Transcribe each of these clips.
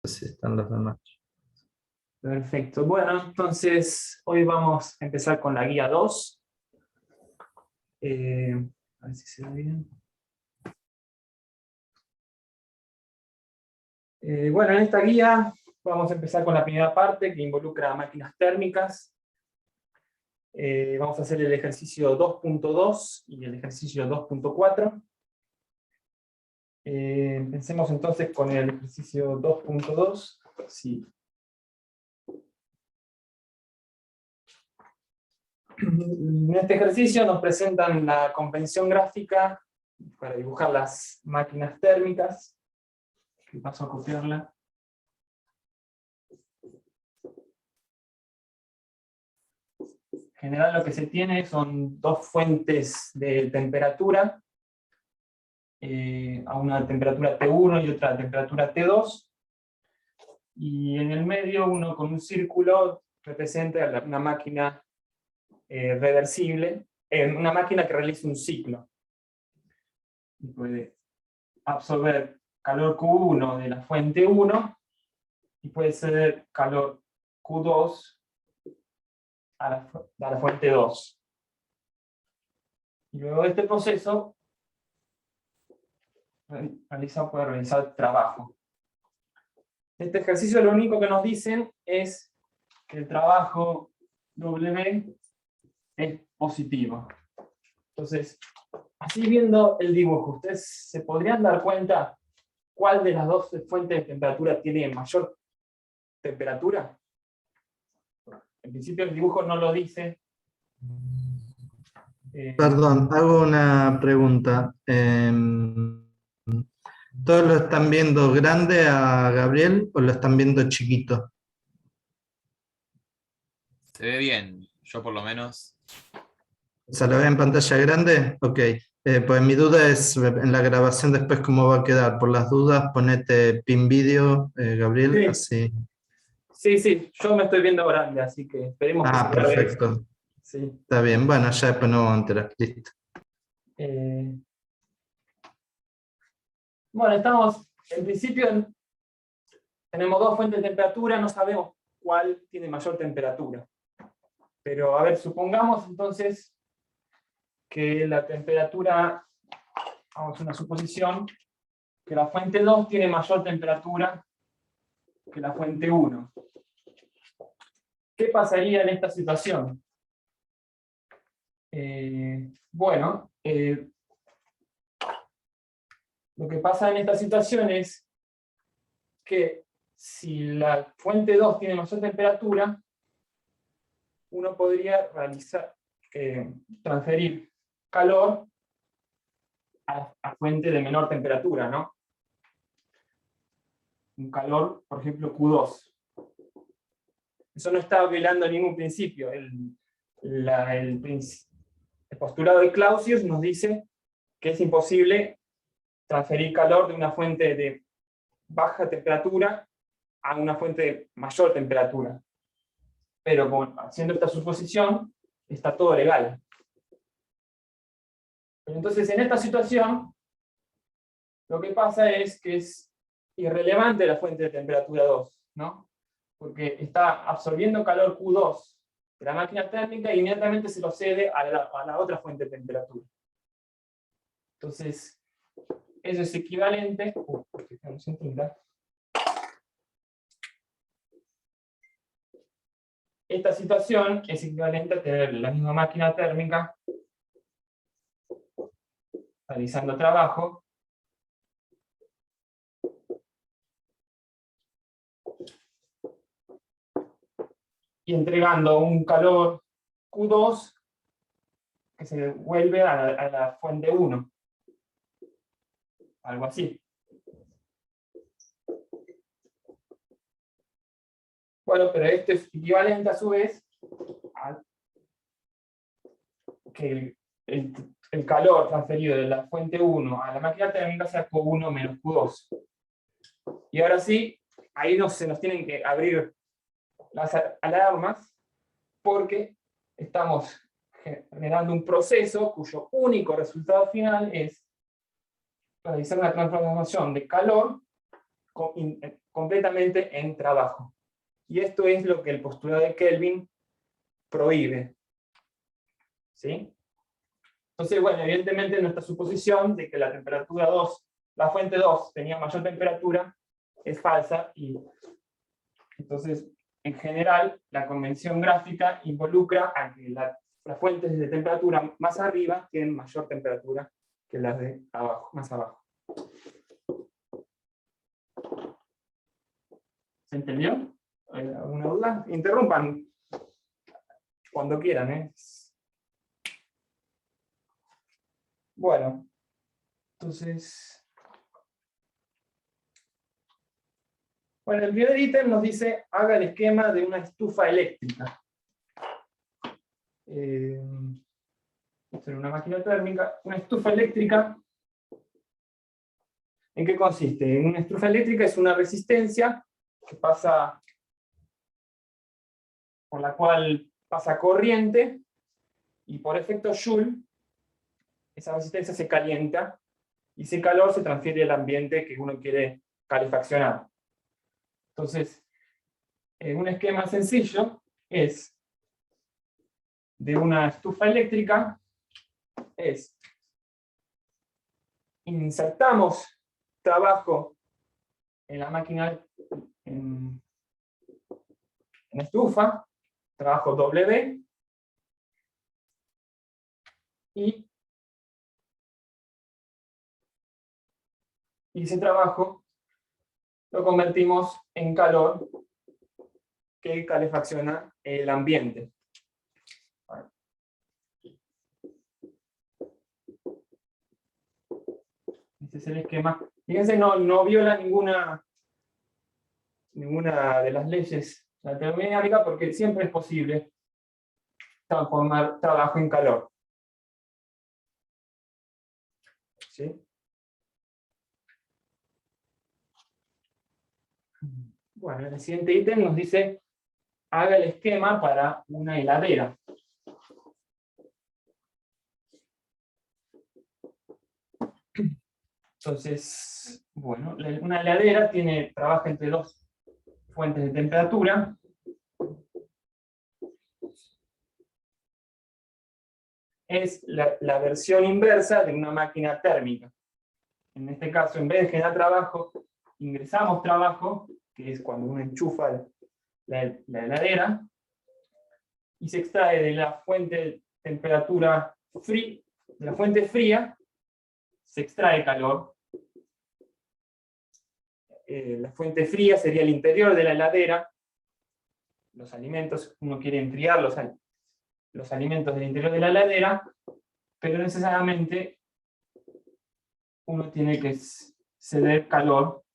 Si están los demás. Perfecto. Bueno, entonces hoy vamos a empezar con la guía 2. A ver si se ve bien. Bueno, en esta guía vamos a empezar con la primera parte que involucra máquinas térmicas. Vamos a hacer el ejercicio 2.2 y el ejercicio 2.4. Empecemos entonces con el ejercicio 2.2. Sí. En este ejercicio nos presentan la convención gráfica para dibujar las máquinas térmicas. Paso a copiarla. En general lo que se tiene son dos fuentes de temperatura, a una temperatura T1 y otra temperatura T2, y en el medio uno con un círculo representa una máquina reversible, una máquina que realiza un ciclo. Y puede absorber calor Q1 de la fuente 1, y puede ser calor Q2 a la fuente 2. Y luego de este proceso, puede realizar trabajo. Este ejercicio lo único que nos dicen es que el trabajo W es positivo. Entonces, así viendo el dibujo, ¿ustedes se podrían dar cuenta cuál de las dos fuentes de temperatura tiene mayor temperatura? En principio el dibujo no lo dice. Perdón, hago una pregunta. ¿Todos lo están viendo grande a Gabriel o lo están viendo chiquito? Se ve bien, yo por lo menos. ¿Se lo ve en pantalla grande? Ok. Pues mi duda es en la grabación después cómo va a quedar. Por las dudas, ponete pin video, Gabriel, Sí. así. Sí, yo me estoy viendo grande, así que esperemos que se vea bien. Perfecto. Sí. Está bien, bueno, ya después nos vamos a enterar. Listo. Bueno, en principio tenemos dos fuentes de temperatura, no sabemos cuál tiene mayor temperatura. Pero a ver, supongamos entonces que la temperatura, vamos a hacer una suposición, que la fuente 2 tiene mayor temperatura que la fuente 1. ¿Qué pasaría en esta situación? Bueno, lo que pasa en esta situación es que si la fuente 2 tiene mayor temperatura, uno podría transferir calor a fuente de menor temperatura, ¿no? Un calor, por ejemplo, Q2. Eso no está violando ningún principio. El postulado de Clausius nos dice que es imposible transferir calor de una fuente de baja temperatura a una fuente de mayor temperatura. Pero haciendo esta suposición, está todo legal. Entonces, en esta situación, lo que pasa es que es irrelevante la fuente de temperatura 2, ¿no? Porque está absorbiendo calor Q2 de la máquina térmica e inmediatamente se lo cede a la otra fuente de temperatura. Entonces, eso es equivalente. Esta situación es equivalente a tener la misma máquina térmica realizando trabajo y entregando un calor Q2 que se devuelve a la fuente 1. Algo así. Bueno, pero esto es equivalente a su vez a que el calor transferido de la fuente 1 a la máquina térmica sea Q1 menos Q2. Y ahora sí, ahí se nos tienen que abrir las alarmas, porque estamos generando un proceso cuyo único resultado final es realizar una transformación de calor completamente en trabajo. Y esto es lo que el postulado de Kelvin prohíbe. ¿Sí? Entonces, bueno, evidentemente nuestra suposición de que la temperatura 2, la fuente 2 tenía mayor temperatura, es falsa, y entonces, en general, la convención gráfica involucra a que las fuentes de temperatura más arriba tienen mayor temperatura que las de abajo, más abajo. ¿Se entendió? ¿Alguna duda? Interrumpan cuando quieran, ¿eh? Bueno, entonces... Bueno, el primer ítem nos dice, haga el esquema de una estufa eléctrica. Esto es una máquina térmica. Una estufa eléctrica, ¿en qué consiste? En una estufa eléctrica es una resistencia que pasa, por la cual pasa corriente, y por efecto Joule, esa resistencia se calienta, y ese calor se transfiere al ambiente que uno quiere calefaccionar. Entonces, un esquema sencillo es de una estufa eléctrica, es insertamos trabajo en la máquina, en estufa, trabajo W, y ese trabajo lo convertimos en calor que calefacciona el ambiente. Este es el esquema. Fíjense, no viola ninguna de las leyes de la termodinámica, porque siempre es posible transformar trabajo en calor. ¿Sí? Bueno, el siguiente ítem nos dice, haga el esquema para una heladera. Entonces, bueno, una heladera trabaja entre dos fuentes de temperatura. Es la versión inversa de una máquina térmica. En este caso, en vez de generar trabajo, ingresamos trabajo, que es cuando uno enchufa la heladera, y se extrae de la fuente de temperatura fría, de la fuente fría, se extrae calor. La fuente fría sería el interior de la heladera. Los alimentos, uno quiere enfriar los alimentos del interior de la heladera, pero necesariamente uno tiene que ceder calor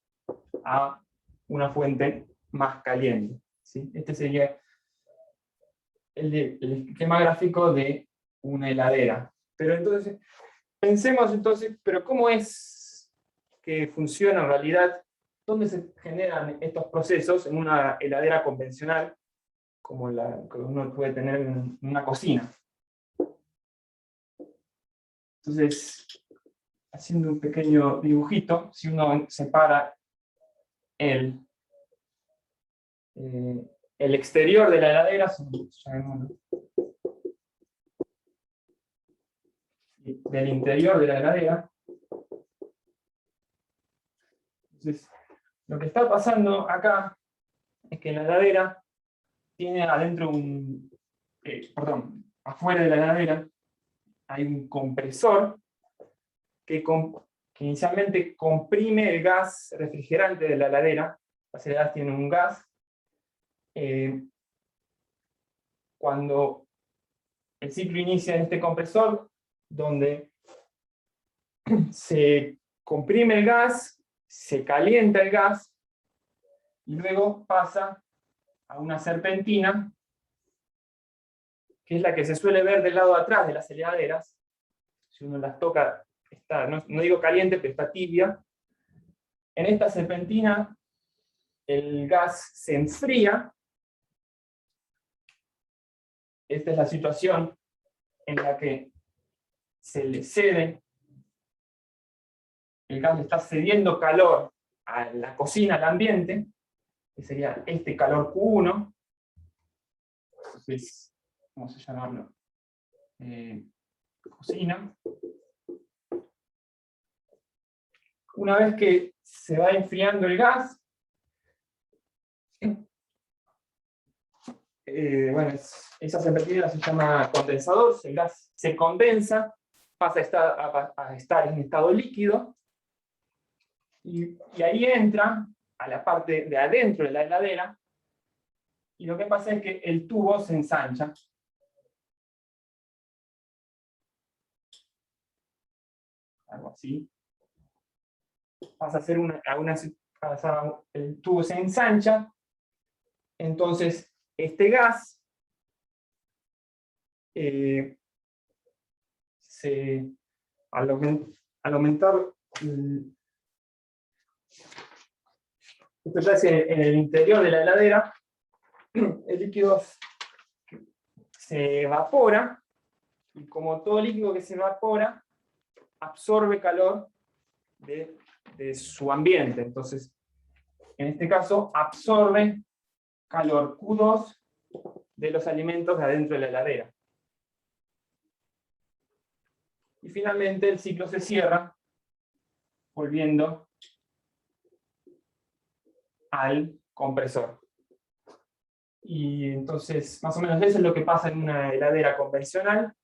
a una fuente más caliente. ¿Sí? Este sería el esquema gráfico de una heladera. Pero entonces, pensemos entonces, pero ¿cómo es que funciona en realidad? ¿Dónde se generan estos procesos en una heladera convencional, como la que uno puede tener en una cocina? Entonces, haciendo un pequeño dibujito, si uno separa el exterior de la heladera, del interior de la heladera, entonces, lo que está pasando acá es que la heladera tiene adentro afuera de la heladera hay un compresor que inicialmente comprime el gas refrigerante de la heladera. Las heladeras tienen un gas. Cuando el ciclo inicia en este compresor, donde se comprime el gas, se calienta el gas, y luego pasa a una serpentina, que es la que se suele ver del lado de atrás de las heladeras. Si uno las toca, está, no digo caliente, pero está tibia. En esta serpentina el gas se enfría. Esta es la situación en la que se le cede, el gas le está cediendo calor a la cocina, al ambiente, que sería este calor Q1. Entonces, vamos a llamarlo cocina. Una vez que se va enfriando el gas, bueno, esa temperatura se llama condensador, el gas se condensa, pasa a estar en estado líquido, y ahí entra a la parte de adentro de la heladera, y lo que pasa es que el tubo se ensancha. Algo así. Pasa a ser el tubo se ensancha, entonces este gas al aumentar esto ya es en el interior de la heladera, el líquido se evapora, y como todo líquido que se evapora, absorbe calor de su ambiente. Entonces, en este caso, absorbe calor Q2 de los alimentos de adentro de la heladera. Y finalmente el ciclo se cierra, volviendo al compresor. Y entonces, más o menos eso es lo que pasa en una heladera convencional.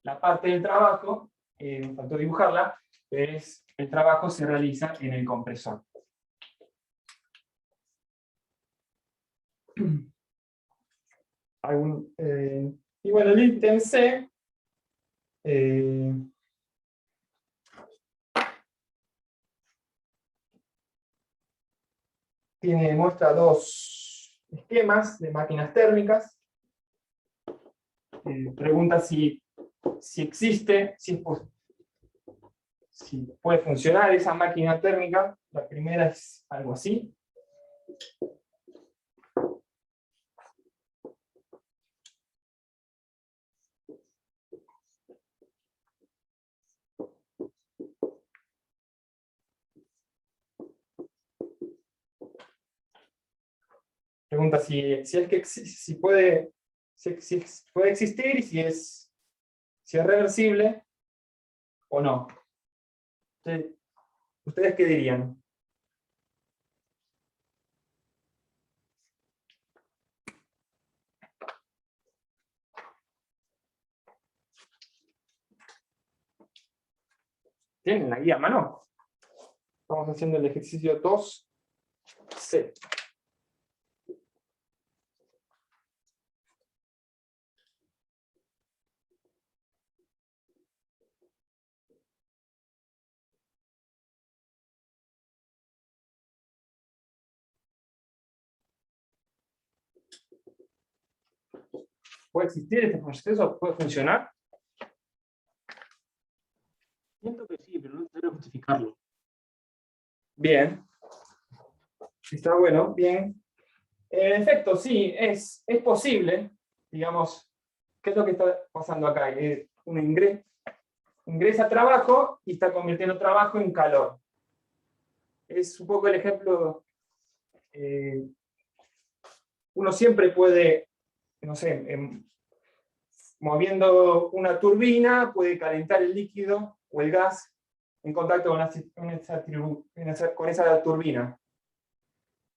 La parte del trabajo, me faltó dibujarla, es el trabajo se realiza en el compresor. Y bueno, el ítem C muestra dos esquemas de máquinas térmicas. Pregunta si existe, si puede funcionar esa máquina térmica. La primera es algo así. Pregunta si puede existir y si es reversible o no. ¿Ustedes qué dirían? ¿Tienen la guía a mano? Estamos haciendo el ejercicio 2C. ¿Puede existir este proceso? ¿Puede funcionar? Siento que sí, pero no quiero justificarlo. Bien. Está bueno, bien. En efecto, sí, es posible. Digamos, ¿qué es lo que está pasando acá? Uno ingresa trabajo y está convirtiendo trabajo en calor. Es un poco el ejemplo. Uno siempre puede, no sé, moviendo una turbina, puede calentar el líquido o el gas en contacto con esa turbina.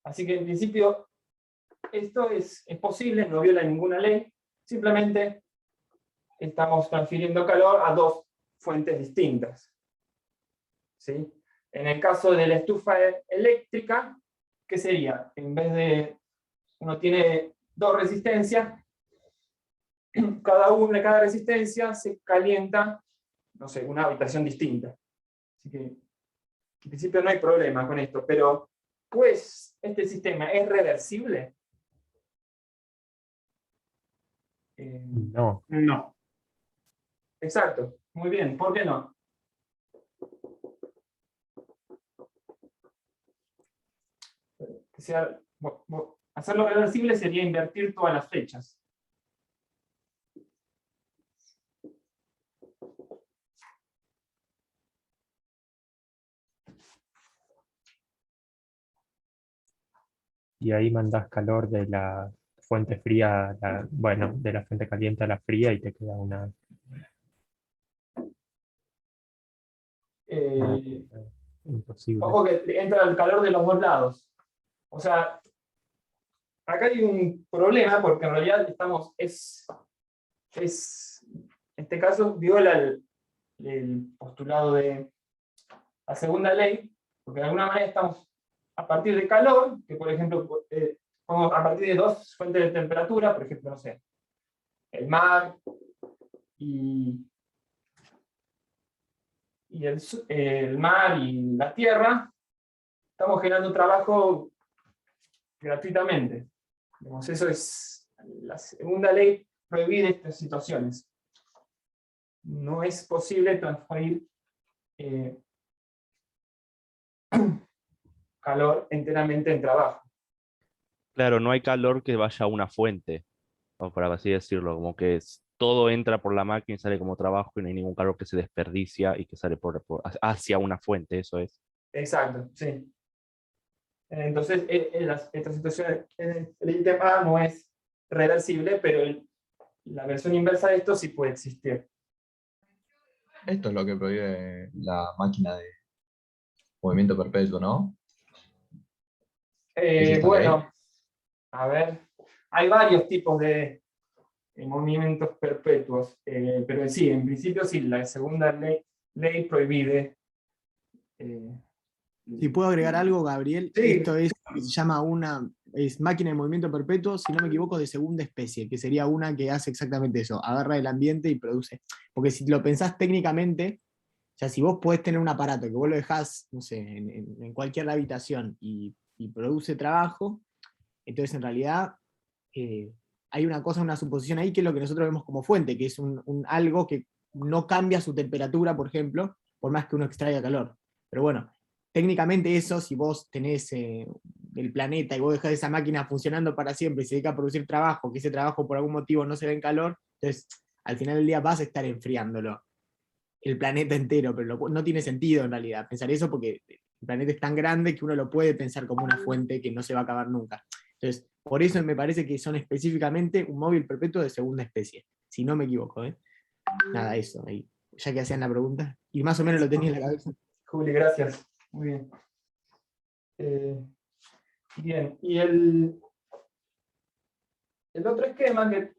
Así que en principio esto es posible, no viola ninguna ley, simplemente estamos transfiriendo calor a dos fuentes distintas. ¿Sí? En el caso de la estufa eléctrica, ¿qué sería? En vez de, uno tiene dos resistencias, cada resistencia se calienta, no sé, una habitación distinta. Así que en principio no hay problema con esto, pero pues este sistema es reversible. No. No. Exacto, muy bien, ¿por qué no? Hacerlo reversible sería invertir todas las fechas. y ahí mandás calor de la fuente fría, bueno, de la fuente caliente a la fría y te queda una... imposible. Ojo que entra el calor de los dos lados. O sea, acá hay un problema porque en realidad en este caso viola el postulado de la segunda ley, porque de alguna manera estamos a partir de calor, que por ejemplo, a partir de dos fuentes de temperatura, por ejemplo, no sé, el mar y el mar y la tierra, estamos generando trabajo gratuitamente. Digamos, eso es, la segunda ley prohíbe estas situaciones. No es posible transferir calor enteramente en trabajo. Claro, no hay calor que vaya a una fuente, o por así decirlo, como que todo entra por la máquina y sale como trabajo y no hay ningún calor que se desperdicia y que sale hacia una fuente, eso es. Exacto, sí. Entonces, esta situación, el ítem A no es reversible, pero la versión inversa de esto sí puede existir. Esto es lo que prohíbe la máquina de movimiento perpetuo, ¿no? ¿Es esta Bueno, ley? a ver, hay varios tipos de movimientos perpetuos, pero sí, en principio sí, la segunda ley prohíbe. Si puedo agregar algo, Gabriel, Sí. esto es lo que se llama es máquina de movimiento perpetuo, si no me equivoco, de segunda especie, que sería una que hace exactamente eso, agarra el ambiente y produce. Porque si lo pensás técnicamente, o sea, si vos podés tener un aparato que vos lo dejás, no sé, en cualquier habitación y produce trabajo, entonces en realidad hay una cosa, una suposición ahí que es lo que nosotros vemos como fuente, que es algo que no cambia su temperatura, por ejemplo, por más que uno extraiga calor. Pero bueno, técnicamente eso, si vos tenés el planeta y vos dejás esa máquina funcionando para siempre y se dedica a producir trabajo, que ese trabajo por algún motivo no se ve en calor, entonces al final del día vas a estar enfriándolo, el planeta entero, pero no tiene sentido en realidad pensar eso porque el planeta es tan grande que uno lo puede pensar como una fuente que no se va a acabar nunca. Entonces, por eso me parece que son específicamente un móvil perpetuo de segunda especie, si no me equivoco. Nada, eso, ahí, ya que hacían la pregunta, y más o menos lo tenía en la cabeza. Juli, gracias. Muy bien. Bien, y el otro esquema que...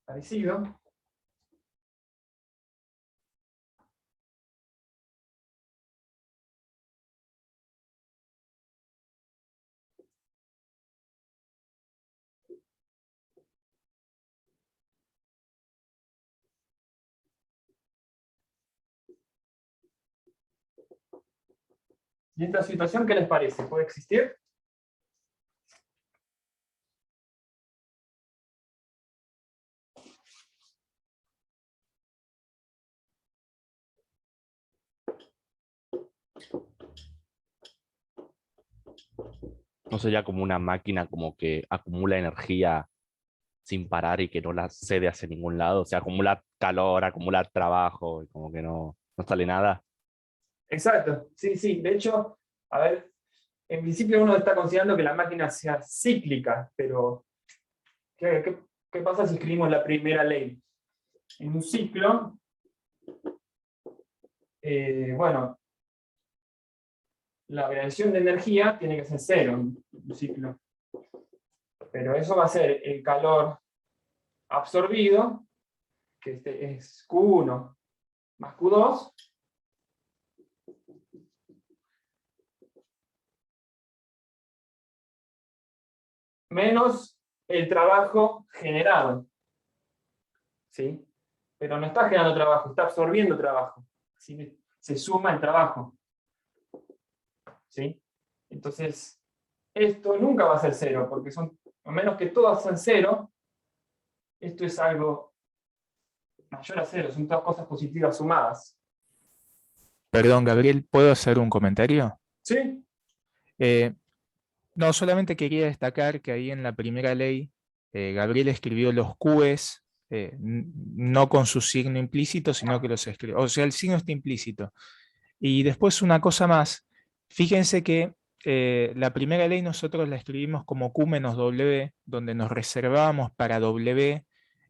parecido. ¿Y esta situación qué les parece? ¿Puede existir? No sería como una máquina como que acumula energía sin parar y que no la cede hacia ningún lado, o sea, acumula calor, acumula trabajo, y como que no sale nada. Exacto, sí, sí. De hecho, a ver, en principio uno está considerando que la máquina sea cíclica, pero ¿qué pasa si escribimos la primera ley? En un ciclo, bueno, la variación de energía tiene que ser cero en un ciclo. Pero eso va a ser el calor absorbido, que este es Q1 más Q2, menos el trabajo generado. ¿Sí? Pero no está generando trabajo, está absorbiendo trabajo. Así que se suma el trabajo. ¿Sí? Entonces, esto nunca va a ser cero, porque a menos que todas sean cero, esto es algo mayor a cero, son todas cosas positivas sumadas. Perdón, Gabriel, ¿puedo hacer un comentario? ¿Sí? No, solamente quería destacar que ahí en la primera ley, Gabriel escribió los Qs no con su signo implícito, sino que los escribe. O sea, el signo está implícito. Y después una cosa más, fíjense que la primera ley nosotros la escribimos como Q menos W, donde nos reservábamos para W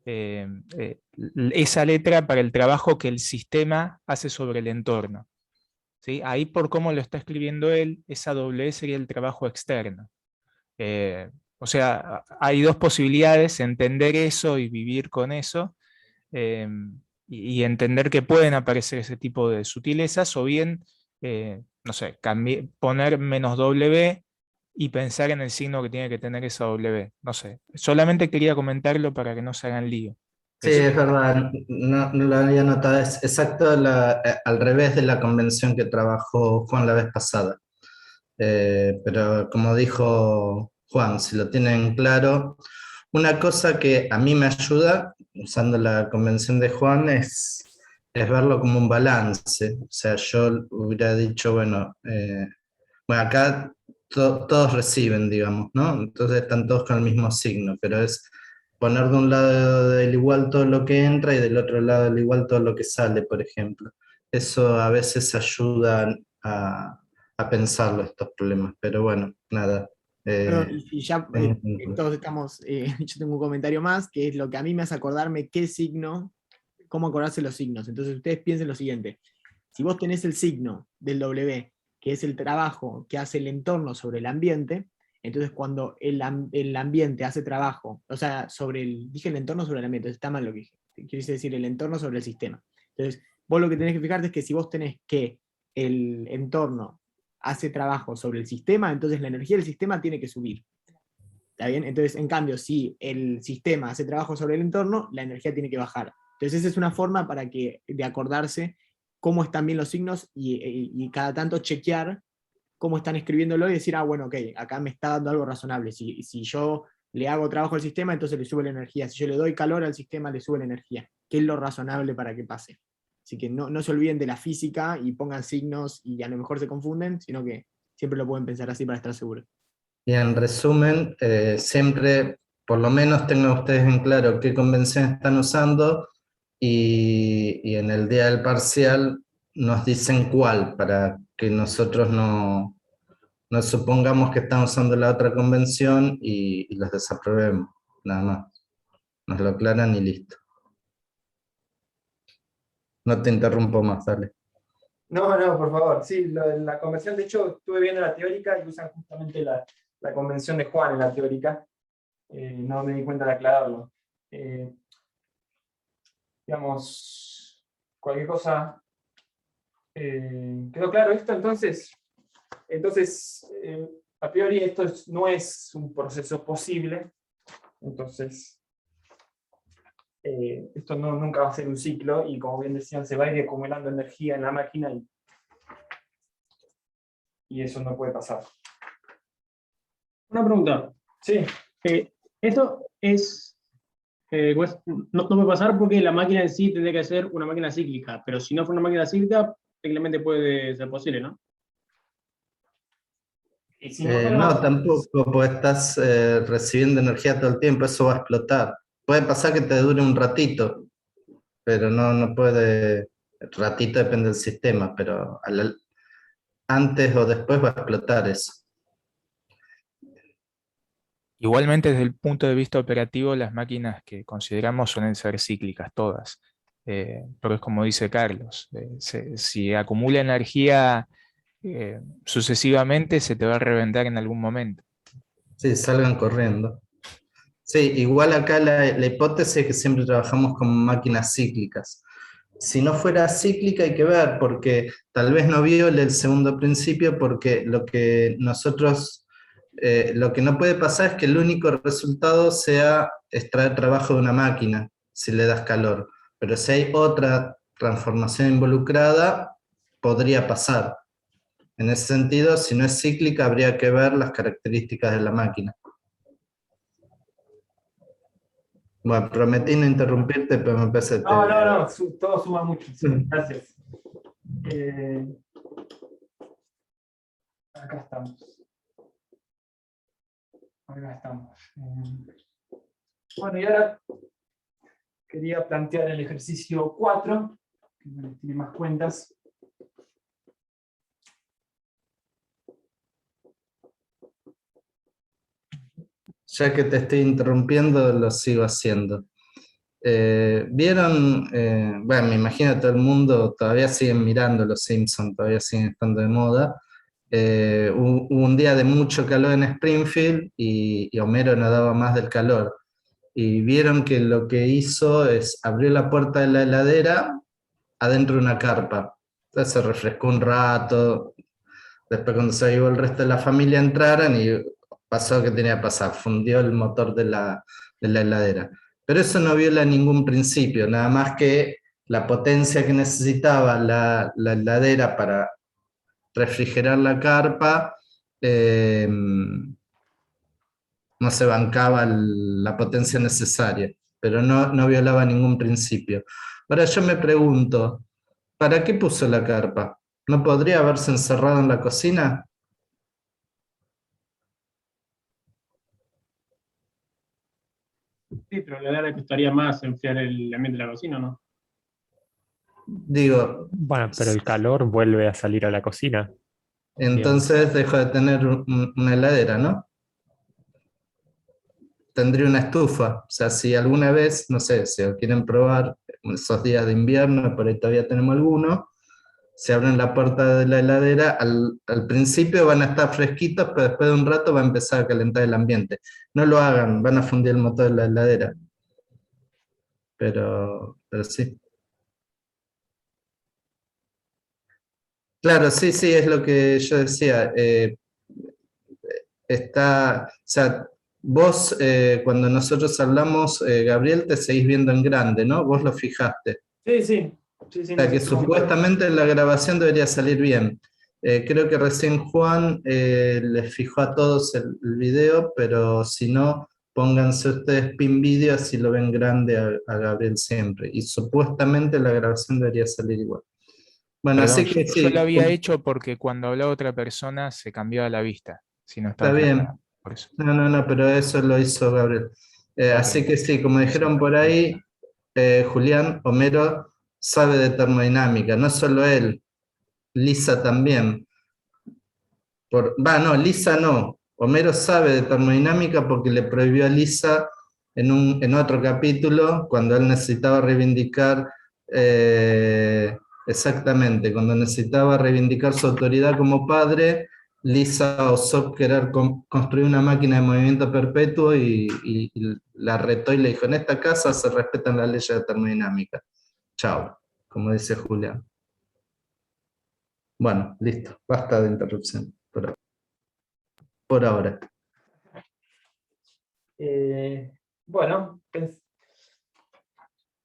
esa letra para el trabajo que el sistema hace sobre el entorno. ¿Sí? Ahí por cómo lo está escribiendo él, esa W sería el trabajo externo. O sea, hay dos posibilidades, entender eso y vivir con eso, y entender que pueden aparecer ese tipo de sutilezas, o bien, no sé, poner menos W y pensar en el signo que tiene que tener esa W. No sé, solamente quería comentarlo para que no se hagan lío. Sí, es verdad, no lo había notado, es exacto al revés de la convención que trabajó Juan la vez pasada. Pero como dijo Juan, si lo tienen claro, una cosa que a mí me ayuda, usando la convención de Juan, es verlo como un balance. O sea, yo hubiera dicho, bueno, acá todos reciben, digamos, ¿no? Entonces están todos con el mismo signo, pero es poner de un lado del igual todo lo que entra y del otro lado del igual todo lo que sale, por ejemplo. Eso a veces ayuda a pensarlo, estos problemas, pero bueno, nada. Perdón, y ya en- todos estamos, yo tengo un comentario más, que es lo que a mí me hace acordarme qué signo, cómo acordarse los signos. Entonces ustedes piensen lo siguiente, si vos tenés el signo del W, que es el trabajo que hace el entorno sobre el ambiente, entonces cuando el ambiente hace trabajo, o sea, dije el entorno sobre el ambiente, está mal lo que dije, quise decir el entorno sobre el sistema. Entonces, vos lo que tenés que fijarte es que si vos tenés que el entorno hace trabajo sobre el sistema, entonces la energía del sistema tiene que subir. ¿Está bien? Entonces, en cambio, si el sistema hace trabajo sobre el entorno, la energía tiene que bajar. Entonces, esa es una forma de acordarse cómo están bien los signos y cada tanto chequear cómo están escribiéndolo y decir, bueno, ok, acá me está dando algo razonable. Si yo le hago trabajo al sistema, entonces le sube la energía. Si yo le doy calor al sistema, le sube la energía. ¿Qué es lo razonable para que pase? Así que no se olviden de la física y pongan signos y a lo mejor se confunden, sino que siempre lo pueden pensar así para estar seguros. Y en resumen, siempre, por lo menos tengan ustedes en claro qué convención están usando y en el día del parcial nos dicen cuál, para que nosotros no supongamos que están usando la otra convención y los desaprobemos, nada más. Nos lo aclaran y listo. No te interrumpo más, dale. No, por favor. Sí, la convención, de hecho, estuve viendo la teórica y usan justamente la convención de Juan en la teórica. No me di cuenta de aclararlo. Digamos, cualquier cosa. ¿Quedó claro esto? Entonces, a priori esto no es un proceso posible. Entonces, esto nunca va a ser un ciclo y, como bien decían, se va a ir acumulando energía en la máquina y eso no puede pasar. Una pregunta. Sí. Esto no puede pasar porque la máquina en sí tendría que ser una máquina cíclica, pero si no fuera una máquina cíclica, técnicamente puede ser posible, ¿no? Y si No, tampoco, porque estás recibiendo energía todo el tiempo, eso va a explotar. Puede pasar que te dure un ratito, pero no puede, el ratito depende del sistema, pero antes o después va a explotar eso. Igualmente, desde el punto de vista operativo, las máquinas que consideramos suelen ser cíclicas todas. Pero es como dice Carlos, si acumula energía sucesivamente, se te va a reventar en algún momento. Sí, salgan corriendo. Sí, igual acá la hipótesis es que siempre trabajamos con máquinas cíclicas. Si no fuera cíclica hay que ver, porque tal vez no viole el segundo principio, porque lo que no puede pasar es que el único resultado sea extraer trabajo de una máquina, si le das calor. Pero si hay otra transformación involucrada, podría pasar. En ese sentido, si no es cíclica, habría que ver las características de la máquina. Bueno, prometí no interrumpirte, pero me parece que No, todo suma mucho. Sí, gracias. Acá estamos. Bueno, y ahora quería plantear el ejercicio 4, que bueno, tiene más cuentas. Ya que te estoy interrumpiendo, lo sigo haciendo. ¿Vieron? Bueno, me imagino todo el mundo todavía siguen mirando Los Simpsons, todavía siguen estando de moda. Hubo un día de mucho calor en Springfield y Homero no daba más del calor. Y vieron que lo que hizo es abrió la puerta de la heladera adentro de una carpa. Entonces se refrescó un rato. Después cuando se llevó el resto de la familia entraran y pasó lo que tenía que pasar, fundió el motor de la heladera. Pero eso no viola ningún principio, nada más que la potencia que necesitaba la heladera para refrigerar la carpa, no se bancaba la potencia necesaria, pero no violaba ningún principio. Ahora yo me pregunto, ¿para qué puso la carpa? ¿No podría haberse encerrado en la cocina? Sí, pero la verdad costaría más enfriar el ambiente de la cocina, ¿no? Digo, Bueno, pero el calor vuelve a salir a la cocina. entonces dejo de tener una heladera, ¿no? Tendría una estufa. O sea, si alguna vez, no sé, si lo quieren probar esos días de invierno, por ahí todavía tenemos alguno, se abren la puerta de la heladera, al principio van a estar fresquitos, pero después de un rato va a empezar a calentar el ambiente. No lo hagan, van a fundir el motor de la heladera. Pero sí. Claro, sí, sí, es lo que yo decía. O sea, vos cuando nosotros hablamos, Gabriel, te seguís viendo en grande, ¿no? Vos lo fijaste. Sí, sí. Sí, sí, O no sea, sé que cómo. supuestamente la grabación debería salir bien. Creo que recién Juan les fijó a todos el video, pero si no, pónganse ustedes pin video así lo ven grande a Gabriel siempre. Y supuestamente la grabación debería salir igual. Bueno, Perdón, así que yo lo sí, había hecho porque cuando hablaba otra persona se cambiaba la vista, si no está estaba enfocada, bien. por eso. No, pero eso lo hizo Gabriel. Ok. Así que sí, como dijeron Sí. por ahí, Julián, Homero sabe de termodinámica, no solo él, Lisa también. No, Lisa no. Homero sabe de termodinámica porque le prohibió a Lisa en otro capítulo, cuando él necesitaba reivindicar, exactamente, cuando necesitaba reivindicar su autoridad como padre, Lisa osó querer construir una máquina de movimiento perpetuo y la retó y le dijo, en esta casa se respetan las leyes de termodinámica. Chao, como dice Julián. Bueno, listo, basta de interrupción por ahora. Bueno, pues,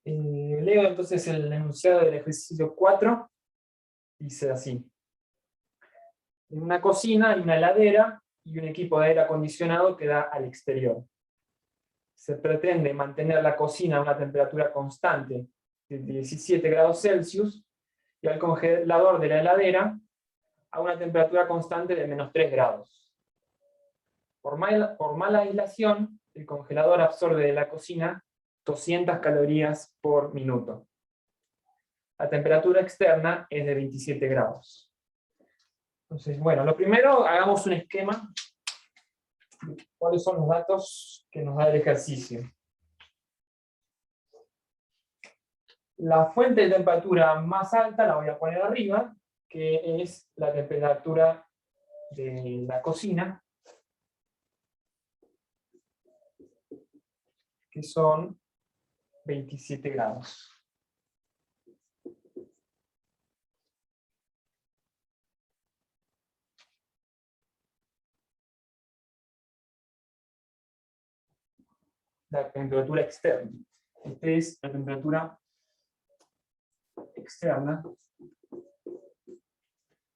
leo entonces el enunciado del ejercicio 4. Dice así. En una cocina hay una heladera y un equipo de aire acondicionado que da al exterior. Se pretende mantener la cocina a una temperatura constante de 17 grados Celsius y al congelador de la heladera a una temperatura constante de -3 grados. Por mala aislación, el congelador absorbe de la cocina 200 calorías por minuto. La temperatura externa es de 27 grados. Entonces, bueno, lo primero, hagamos un esquema de cuáles son los datos que nos da el ejercicio. La fuente de temperatura más alta la voy a poner arriba, que es la temperatura de la cocina, que son 27 grados. La temperatura externa. Esta es la temperatura externa.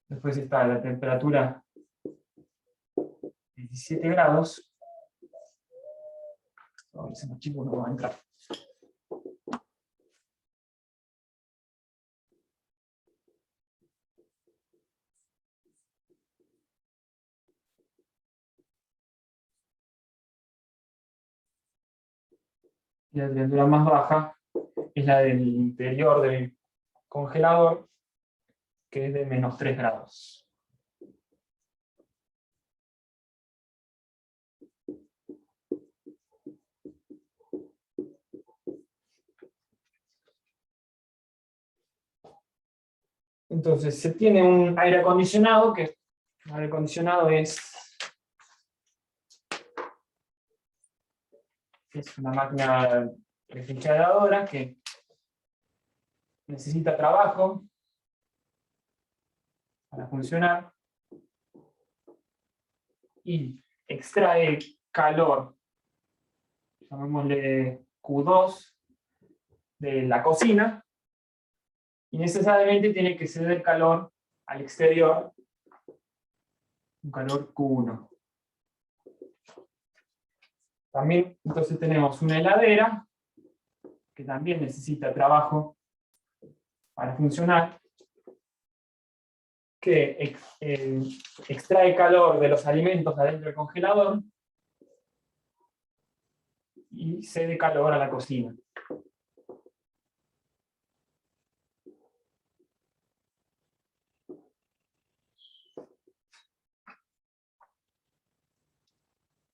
Después está la temperatura 17 grados. No, ese archivo no va a entrar. Y la temperatura más baja es la del interior del congelador, que es de -3 grados. Entonces, se tiene un aire acondicionado, que el aire acondicionado es una máquina refrigeradora que necesita trabajo para funcionar y extrae calor, llamémosle Q2, de la cocina, y necesariamente tiene que ceder calor al exterior, un calor Q1. También entonces tenemos una heladera, que también necesita trabajo para funcionar, que extrae calor de los alimentos adentro del congelador y cede calor a la cocina.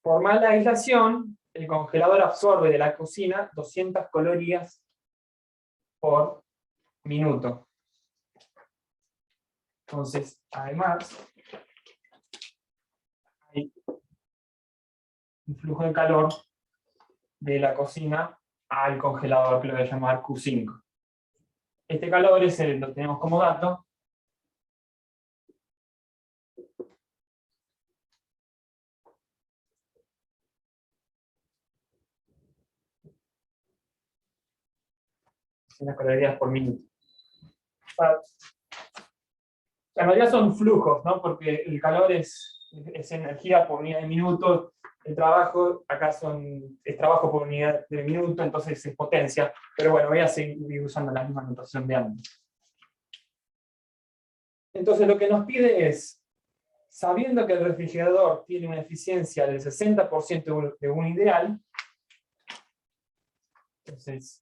Por mala aislación, el congelador absorbe de la cocina 200 calorías por minuto. Entonces, además, hay un flujo de calor de la cocina al congelador, que lo voy a llamar Q5. Este calor lo tenemos como dato. Las calorías por minuto. En realidad son flujos, ¿no? Porque el calor es energía por unidad de minuto, el trabajo acá es trabajo por unidad de minuto, entonces es potencia. Pero bueno, voy a seguir usando la misma notación de antes. Entonces lo que nos pide es, sabiendo que el refrigerador tiene una eficiencia del 60% de un ideal, entonces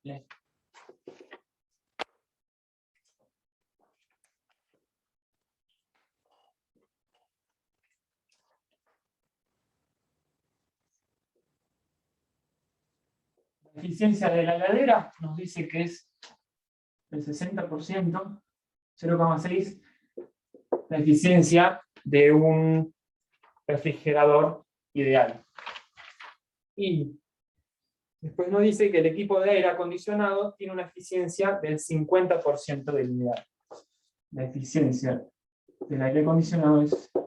la eficiencia de la heladera nos dice que es el 60%, 0,6, la eficiencia de un refrigerador ideal. Y después nos dice que el equipo de aire acondicionado tiene una eficiencia del 50% del ideal. La eficiencia del aire acondicionado es esta.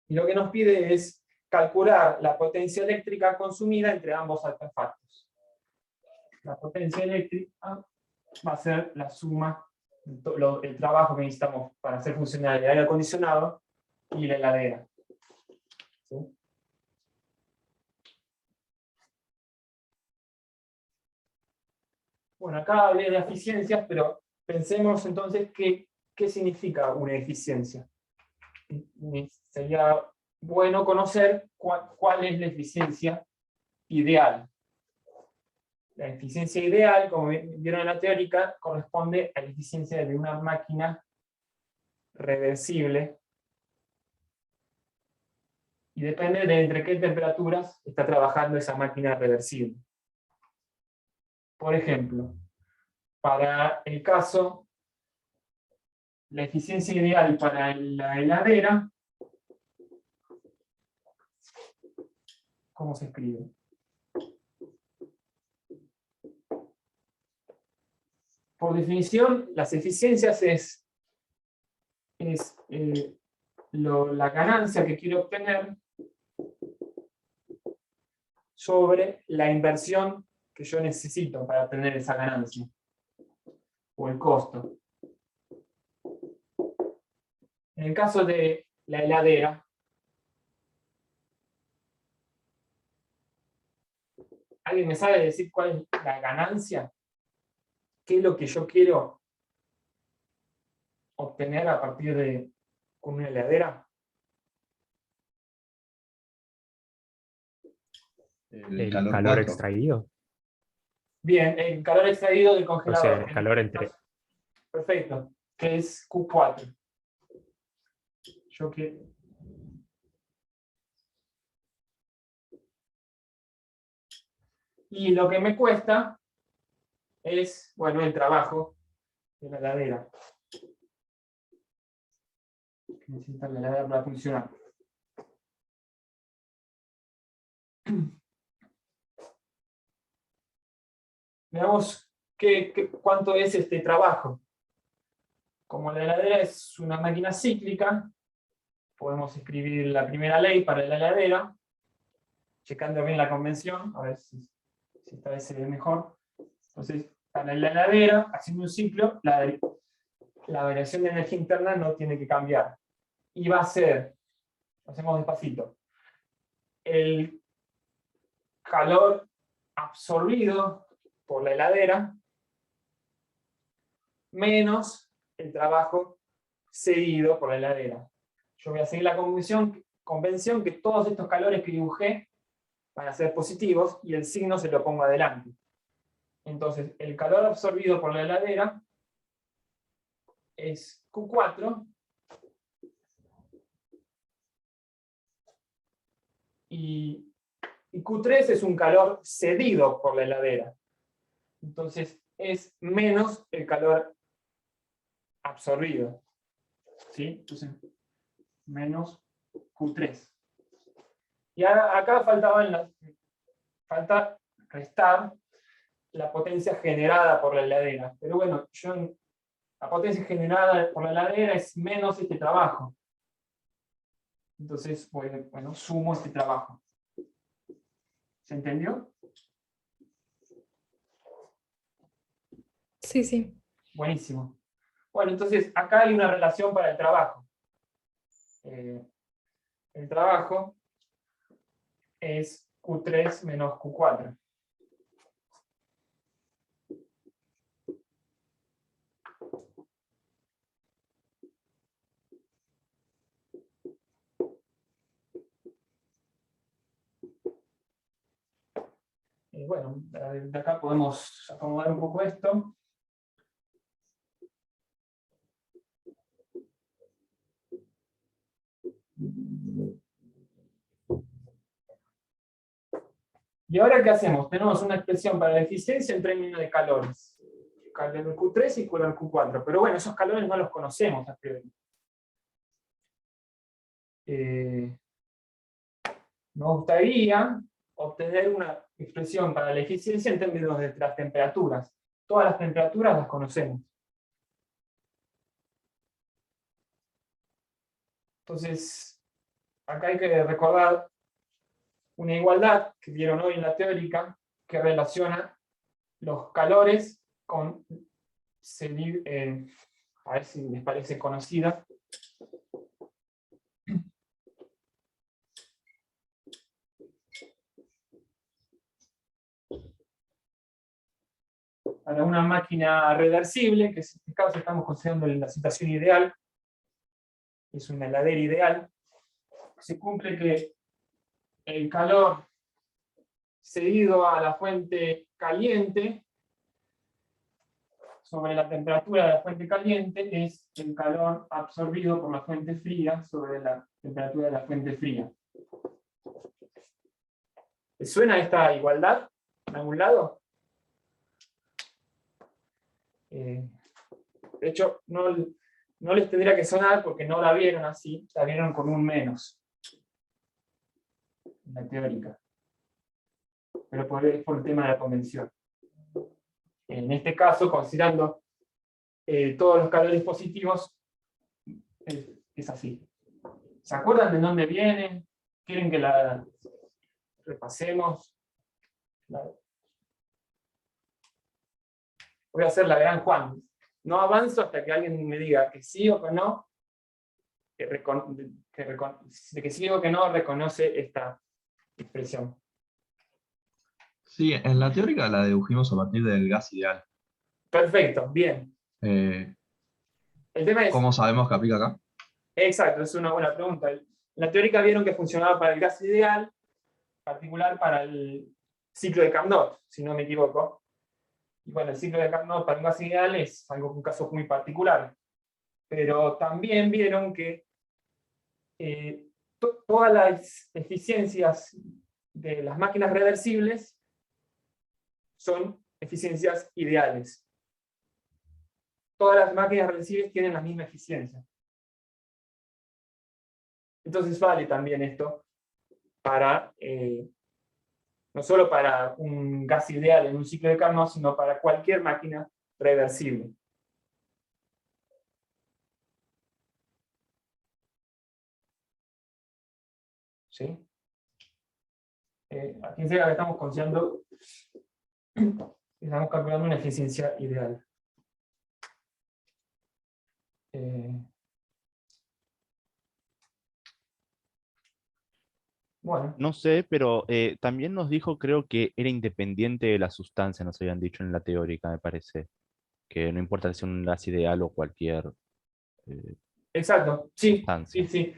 Y lo que nos pide es calcular la potencia eléctrica consumida entre ambos artefactos. La potencia eléctrica va a ser la suma del trabajo que necesitamos para hacer funcionar el aire acondicionado y la heladera. ¿Sí? Bueno, acá hablé de eficiencias, pero pensemos entonces qué significa una eficiencia. Sería bueno conocer cuál es la eficiencia ideal. La eficiencia ideal, como vieron en la teórica, corresponde a la eficiencia de una máquina reversible y depende de entre qué temperaturas está trabajando esa máquina reversible. Por ejemplo, para el caso, la eficiencia ideal para la heladera, ¿cómo se escribe? Por definición, las eficiencias es la ganancia que quiero obtener sobre la inversión que yo necesito para obtener esa ganancia, o el costo. En el caso de la heladera, ¿alguien me sabe decir cuál es la ganancia? ¿Qué es lo que yo quiero obtener a partir de con una heladera? El calor calor 4. extraído. Bien, el calor extraído del O congelador. sea, el calor entre. Perfecto, que es Q4. Y lo que me cuesta es, bueno, el trabajo de la heladera. Necesita la heladera para funcionar. Veamos cuánto es este trabajo. Como la heladera es una máquina cíclica, podemos escribir la primera ley para la heladera, checando bien la convención, a ver si esta vez se ve mejor. Entonces, para la heladera, haciendo un ciclo, la variación de energía interna no tiene que cambiar. Y va a ser, lo hacemos despacito, el calor absorbido por la heladera menos el trabajo cedido por la heladera. Yo voy a seguir la convención que todos estos calores que dibujé van a ser positivos y el signo se lo pongo adelante. Entonces, el calor absorbido por la heladera es Q4 y Q3 es un calor cedido por la heladera. Entonces, es menos el calor absorbido. ¿Sí? Entonces, menos Q3. Y ahora, acá falta restar la potencia generada por la heladera. Pero bueno, la potencia generada por la heladera es menos este trabajo. Entonces, bueno, sumo este trabajo. ¿Se entendió? Sí, sí. Buenísimo. Bueno, entonces acá hay una relación para el trabajo. El trabajo es Q3 menos Q4. Bueno, de acá podemos acomodar un poco esto. ¿Y ahora qué hacemos? Tenemos una expresión para la eficiencia en términos de calores. Calor Q3 y calor Q4. Pero bueno, esos calores no los conocemos a priori. Nos gustaría obtener una expresión para la eficiencia en términos de las temperaturas. Todas las temperaturas las conocemos. Entonces, acá hay que recordar una igualdad que vieron hoy en la teórica que relaciona los calores con, a ver si les parece conocida. Para una máquina reversible, que en este caso estamos considerando la situación ideal, es una heladera ideal, se cumple que el calor cedido a la fuente caliente sobre la temperatura de la fuente caliente es el calor absorbido por la fuente fría sobre la temperatura de la fuente fría. ¿Les suena esta igualdad en algún lado? De hecho, no les tendría que sonar porque no la vieron así, la vieron con un menos en la teórica. Pero es por el tema de la convención. En este caso, considerando todos los calores positivos, es así. ¿Se acuerdan de dónde viene? ¿Quieren que la repasemos? Voy a hacer la gran Juan. No avanzo hasta que alguien me diga que sí o que no, de que sí o que no reconoce esta expresión. Sí, en la teórica la dedujimos a partir del gas ideal. Perfecto, bien. El tema es, ¿Cómo sabemos que aplica acá? Exacto, es una buena pregunta. La teórica vieron que funcionaba para el gas ideal, en particular para el ciclo de Carnot, si no me equivoco. Y bueno, el ciclo de Carnot para un gas ideal es un caso muy particular. Pero también vieron que todas las eficiencias de las máquinas reversibles son eficiencias ideales. Todas las máquinas reversibles tienen la misma eficiencia. Entonces vale también esto para, no solo para un gas ideal en un ciclo de Carnot, sino para cualquier máquina reversible. ¿Sí? Aquí se ve que estamos considerando, estamos calculando una eficiencia ideal. Bueno, No sé, pero también nos dijo, creo que era independiente de la sustancia, nos habían dicho en la teórica, me parece. Que no importa si es un gas ideal o cualquier exacto, sí, sustancia. sí.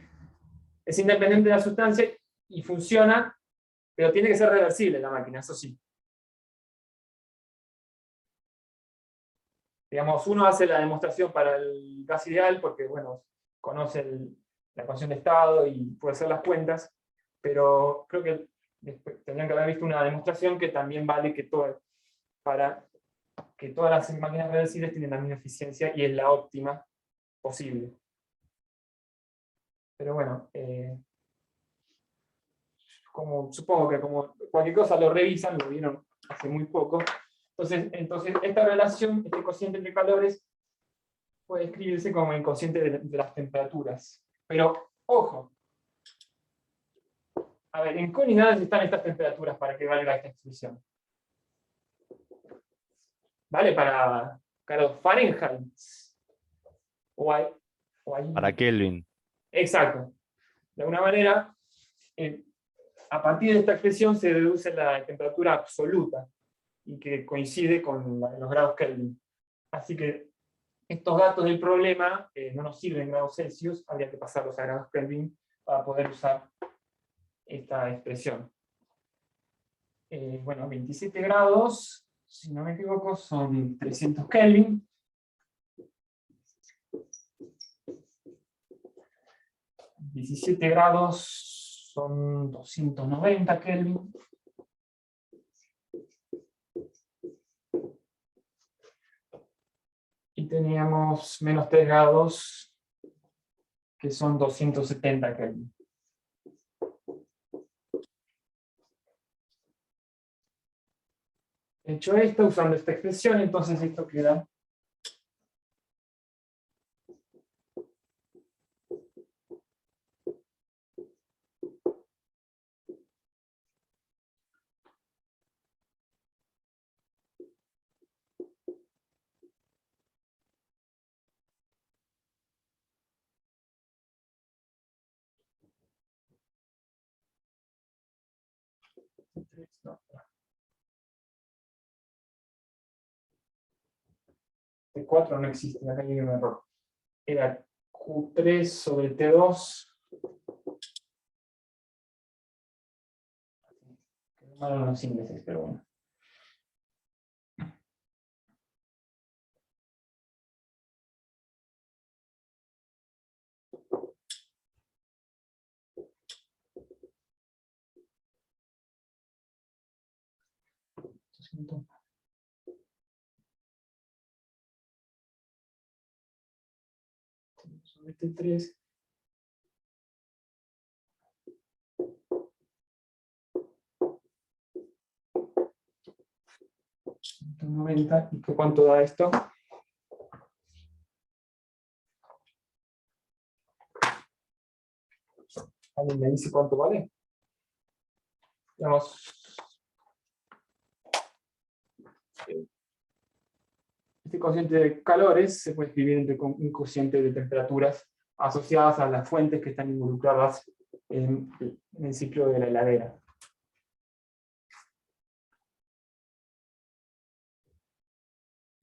Es independiente de la sustancia y funciona, pero tiene que ser reversible la máquina, eso sí. Digamos, uno hace la demostración para el gas ideal porque, bueno, conoce la ecuación de estado y puede hacer las cuentas, pero creo que después tendrían que haber visto una demostración que también vale para que todas las máquinas reversibles tienen la misma eficiencia y es la óptima posible. Pero bueno, supongo que como cualquier cosa lo revisan, lo vieron hace muy poco. Entonces esta relación, este cociente entre calores, puede escribirse como el cociente de las temperaturas. Pero, ojo, a ver, en unidades están estas temperaturas para que valga esta expresión. ¿Vale? Para grados Fahrenheit. Para Kelvin. Exacto. De alguna manera, a partir de esta expresión se deduce la temperatura absoluta y que coincide con los grados Kelvin. Así que estos datos del problema no nos sirven en grados Celsius, habría que pasarlos a grados Kelvin para poder usar esta expresión. Bueno, 27 grados, si no me equivoco, son 300 Kelvin. $17 grados son 290 Kelvin. Y teníamos menos 3 grados, que son 270 Kelvin. Hecho esto, usando esta expresión, entonces esto queda no. T4 no existe, acá hay un error. Era Q3 sobre T2. Quedó mal en los índices, pero bueno. Sobre T3. $190. ¿Y cuánto da esto? ¿Alguien me dice cuánto vale? Digamos, este cociente de calores se puede escribir entre un cociente de temperaturas asociadas a las fuentes que están involucradas en el ciclo de la heladera.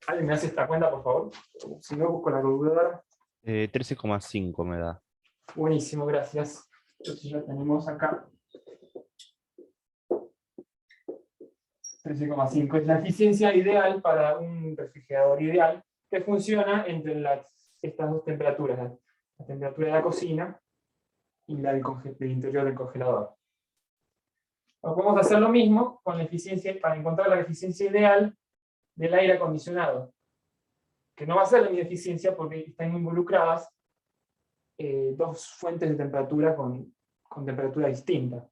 ¿Alguien me hace esta cuenta, por favor? Si no, busco la calculadora. 13,5 me da. Buenísimo, gracias. Entonces ya tenemos acá 13,5. Es la eficiencia ideal para un refrigerador ideal que funciona entre estas dos temperaturas, la temperatura de la cocina y la del interior del congelador. Vamos a hacer lo mismo con la eficiencia, para encontrar la eficiencia ideal del aire acondicionado, que no va a ser la misma eficiencia porque están involucradas dos fuentes de temperatura con temperatura distinta.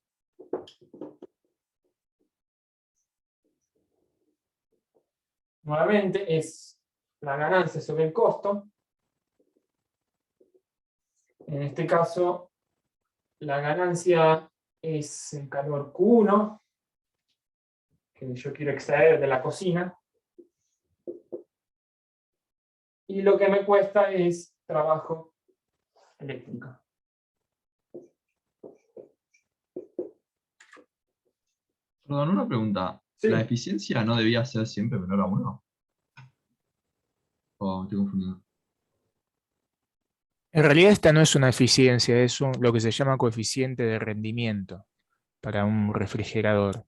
Nuevamente es la ganancia sobre el costo. En este caso, la ganancia es el calor Q1, que yo quiero extraer de la cocina. Y lo que me cuesta es trabajo eléctrico. Perdón, una pregunta. Sí. ¿La eficiencia no debía ser siempre menor a 1? ¿O me estoy confundiendo? En realidad esta no es una eficiencia, es lo que se llama coeficiente de rendimiento para un refrigerador.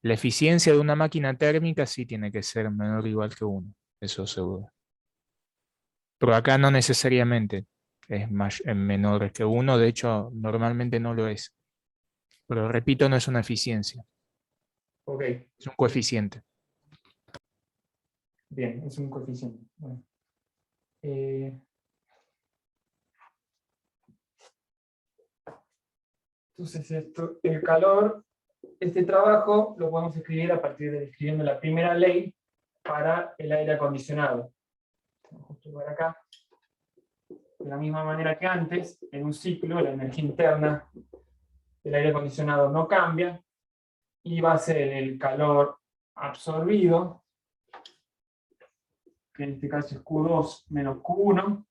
La eficiencia de una máquina térmica sí tiene que ser menor o igual que 1, eso seguro. Pero acá no necesariamente es menor que 1, de hecho normalmente no lo es. Pero repito, no es una eficiencia, Ok, es un coeficiente. bien, es un coeficiente. Bueno. Entonces, el calor, este trabajo lo podemos escribir a partir de escribiendo la primera ley para el aire acondicionado. Justo por acá. De la misma manera que antes, en un ciclo, la energía interna del aire acondicionado no cambia, y va a ser el calor absorbido, que en este caso es Q2 menos Q1,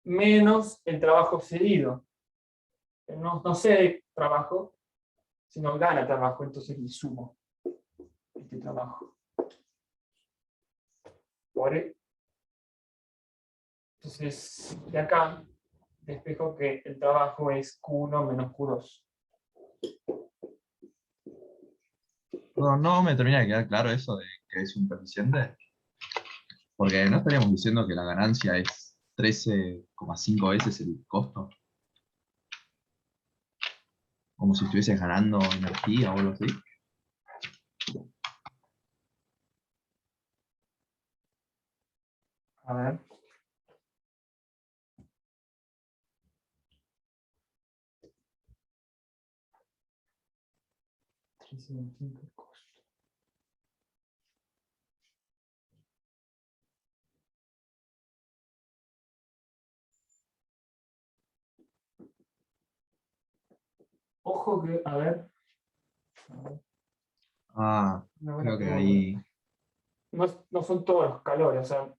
menos el trabajo cedido. No cede trabajo, sino gana trabajo, entonces le sumo este trabajo. Entonces, de acá, despejo que el trabajo es Q1 menos Q2. Perdón, no me termina de quedar claro eso de que es un coeficiente. Porque no estaríamos diciendo que la ganancia es 13,5 veces el costo. Como si estuvieses ganando energía o algo así. A ver. Ojo que, a ver. Ah, Una buena creo que pregunta. ahí. No son todos los calores, o sea.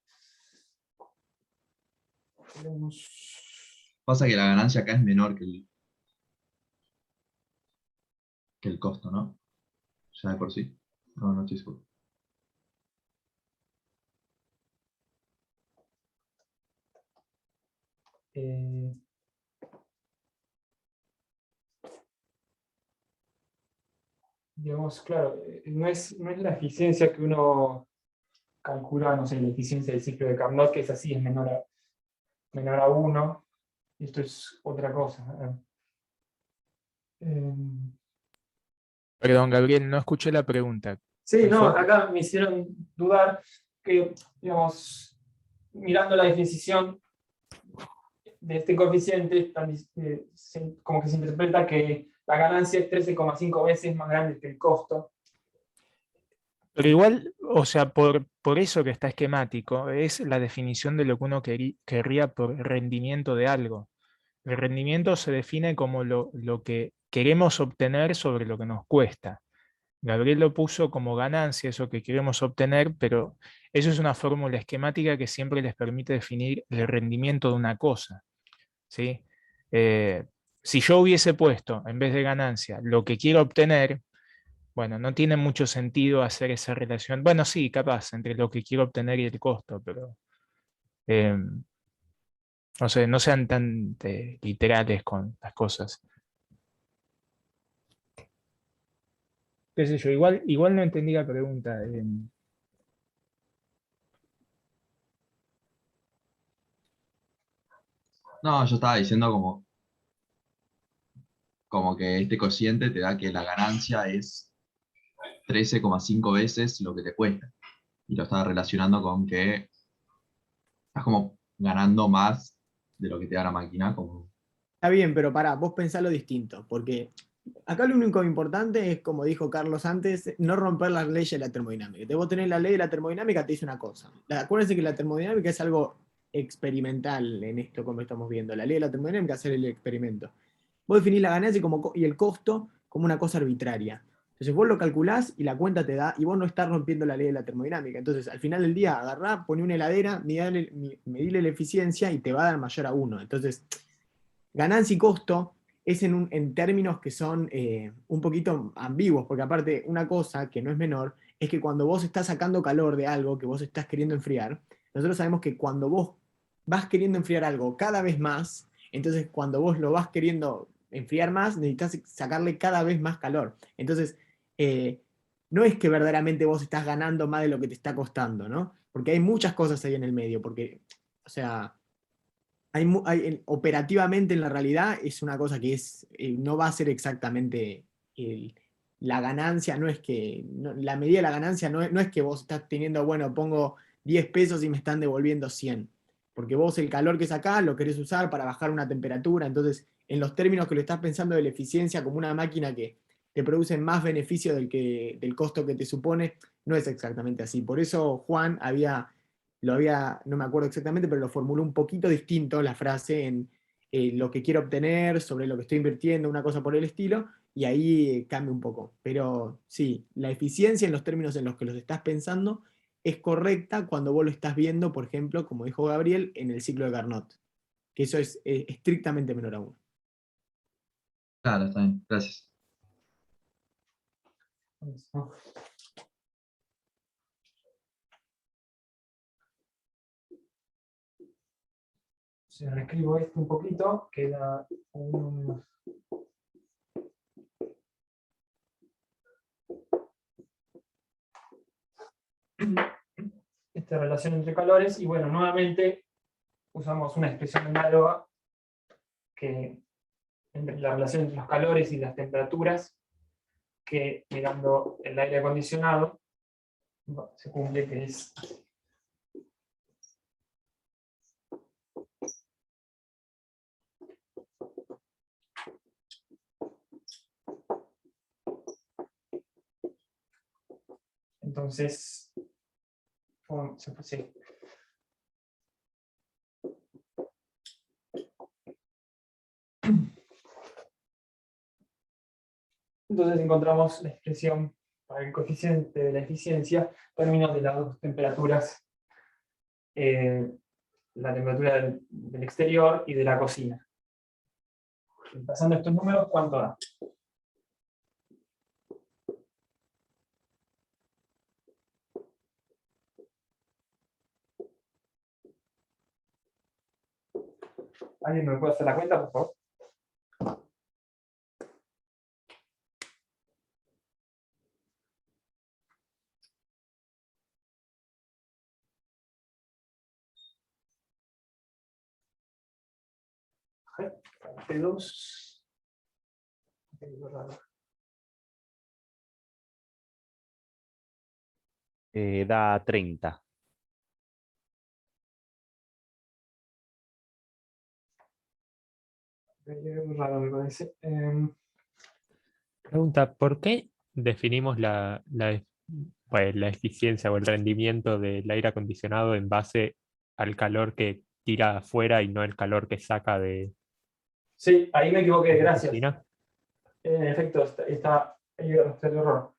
Pasa que la ganancia acá es menor que el costo, ¿no? Ya de por sí. No, no estoy seguro. Eh, digamos, claro, no es la eficiencia que uno calcula, no sé, la eficiencia del ciclo de Carnot, que es así, es menor a 1. Esto es otra cosa. Eh, Perdón, Gabriel, no escuché la pregunta. sí, ¿Cuál no, fue? acá me hicieron dudar que, digamos, mirando la definición de este coeficiente, como que se interpreta que la ganancia es 13,5 veces más grande que el costo. Pero igual, o sea, por eso que está esquemático, es la definición de lo que uno querría por rendimiento de algo. El rendimiento se define como lo que queremos obtener sobre lo que nos cuesta. Gabriel lo puso como ganancia, eso que queremos obtener, pero eso es una fórmula esquemática que siempre les permite definir el rendimiento de una cosa, ¿sí? Si yo hubiese puesto, en vez de ganancia, lo que quiero obtener, bueno, no tiene mucho sentido hacer esa relación. Bueno, sí, capaz, entre lo que quiero obtener y el costo, pero No sé, no sean tan literales con las cosas. Qué sé yo, igual no entendí la pregunta. No, yo estaba diciendo como que este cociente te da que la ganancia es 13,5 veces lo que te cuesta. Y lo estaba relacionando con que estás como ganando más de lo que te da la máquina. Como... Está bien, pero pará, vos pensalo distinto, porque acá lo único importante es, como dijo Carlos antes, no romper las leyes de la termodinámica. Vos tenés la ley de la termodinámica, te dice una cosa. Acuérdense que la termodinámica es algo experimental en esto, como estamos viendo. La ley de la termodinámica es hacer el experimento. Vos definís la ganancia y el costo como una cosa arbitraria. Entonces vos lo calculás y la cuenta te da, y vos no estás rompiendo la ley de la termodinámica. Entonces al final del día agarrá, poné una heladera, medile la eficiencia y te va a dar mayor a 1. Entonces, ganancia y costo es en términos que son un poquito ambiguos, porque aparte una cosa que no es menor es que cuando vos estás sacando calor de algo que vos estás queriendo enfriar, nosotros sabemos que cuando vos vas queriendo enfriar algo cada vez más, entonces cuando vos lo vas queriendo enfriar más, necesitas sacarle cada vez más calor. Entonces, no es que verdaderamente vos estás ganando más de lo que te está costando, ¿no? Porque hay muchas cosas ahí en el medio, porque, o sea, operativamente en la realidad es una cosa que no va a ser exactamente la ganancia, no es que, la medida de la ganancia no es que vos estás teniendo, bueno, pongo 10 pesos y me están devolviendo 100, porque vos el calor que sacás lo querés usar para bajar una temperatura, entonces en los términos que lo estás pensando de la eficiencia como una máquina que te produce más beneficio del costo que te supone, no es exactamente así. Por eso Juan no me acuerdo exactamente, pero lo formuló un poquito distinto la frase en lo que quiero obtener, sobre lo que estoy invirtiendo, una cosa por el estilo, y ahí cambia un poco. Pero sí, la eficiencia en los términos en los que los estás pensando es correcta cuando vos lo estás viendo, por ejemplo, como dijo Gabriel, en el ciclo de Carnot, que eso es estrictamente menor a 1. Claro, está bien, gracias. Si reescribo esto un poquito, queda esta relación entre calores, y bueno, nuevamente usamos una expresión análoga que entre la relación entre los calores y las temperaturas, que mirando el aire acondicionado se cumple, que es entonces sí. Entonces encontramos la expresión para el coeficiente de la eficiencia en términos de las dos temperaturas, la temperatura del exterior y de la cocina. Pasando estos números, ¿cuánto da? ¿Alguien me puede hacer la cuenta, por favor? T2. Da 30. Raro me parece. Pregunta, ¿por qué definimos pues, la eficiencia o el rendimiento del aire acondicionado en base al calor que tira afuera y no el calor que saca de Sí, ahí me equivoqué, la gracias. cocina? En efecto, está el error.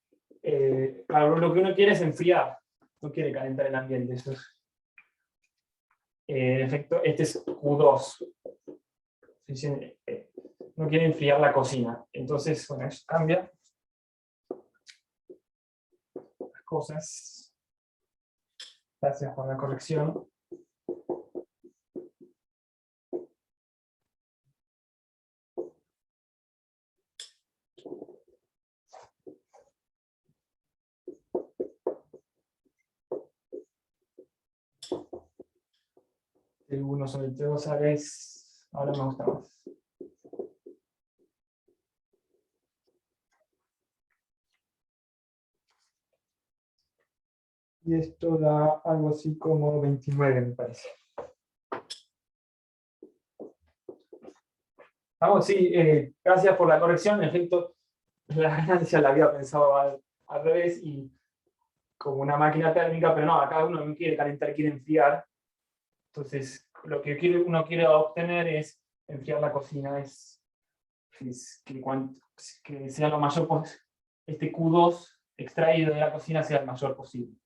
Claro, lo que uno quiere es enfriar, no quiere calentar el ambiente. Eso es. En efecto, este es Q2. No quiere enfriar la cocina. Entonces, bueno, eso cambia las cosas. Gracias por la corrección. T1 sobre T2 a la vez, ahora me gusta más. Y esto da algo así como 29, me parece. Vamos, sí, gracias por la corrección. En efecto, la ganancia la había pensado al revés y como una máquina térmica, pero no, acá uno no quiere calentar, quiere enfriar. Entonces, lo que uno quiere obtener es enfriar la cocina, es que sea lo mayor posible, este Q2 extraído de la cocina sea el mayor posible.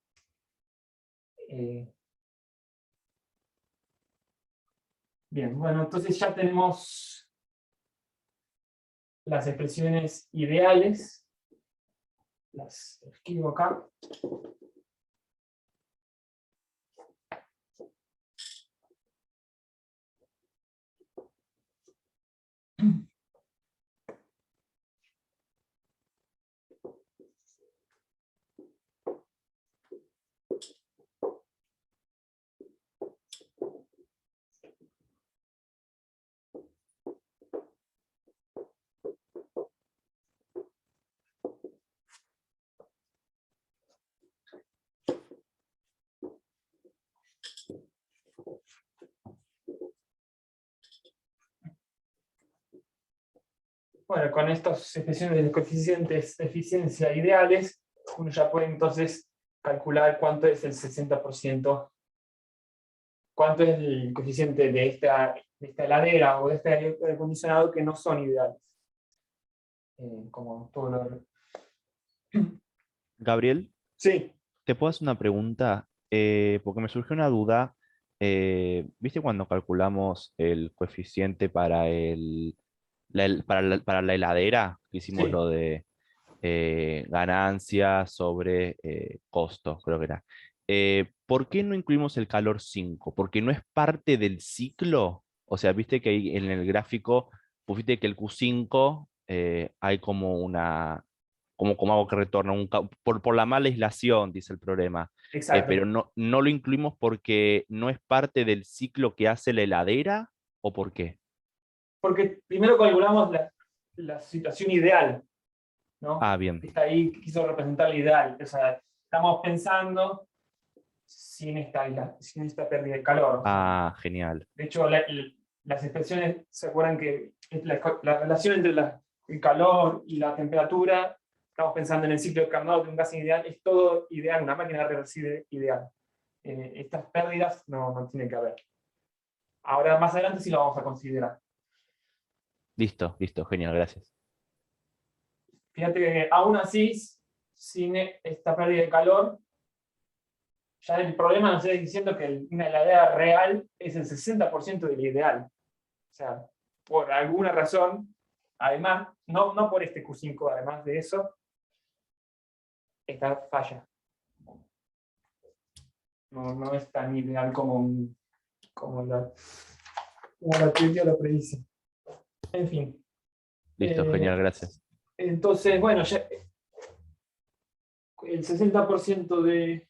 Bien, bueno, entonces ya tenemos las expresiones ideales. Las escribo acá. Bueno, con estas expresiones de los coeficientes de eficiencia ideales, uno ya puede entonces calcular cuánto es el 60%, cuánto es el coeficiente de esta heladera o de este aire acondicionado que no son ideales. Como todo lo... Gabriel, Sí, ¿te puedo hacer una pregunta? Porque me surgió una duda. ¿Viste cuando calculamos el coeficiente para para la heladera? Que hicimos sí. lo de ganancia sobre costo, creo que era. ¿Por qué no incluimos el calor 5? ¿Porque no es parte del ciclo? O sea, viste que ahí en el gráfico pusiste que el Q5 hay como como algo que retorna, por la mala aislación, dice el problema. Exacto. Pero no lo incluimos porque no es parte del ciclo que hace la heladera, ¿o por qué? Porque primero calculamos la situación ideal, ¿no? Ah, bien. Está ahí, quiso representar la ideal. O sea, estamos pensando sin esta pérdida de calor. O sea, Ah, genial. de hecho, las expresiones, ¿se acuerdan que la relación entre el calor y la temperatura, estamos pensando en el ciclo de Carnot de un gas ideal, es todo ideal, una máquina reversible ideal. Estas pérdidas no tienen que haber. Ahora, más adelante sí lo vamos a considerar. Listo, listo, genial, gracias. Fíjate que aún así, sin esta pérdida de calor, ya el problema nos está diciendo que una heladera real es el 60% del ideal. O sea, por alguna razón, además, no por este Q5, además de eso, esta falla. No es tan ideal como la teoría lo predice. En fin. Listo, genial, gracias. Entonces, bueno, ya, el 60% de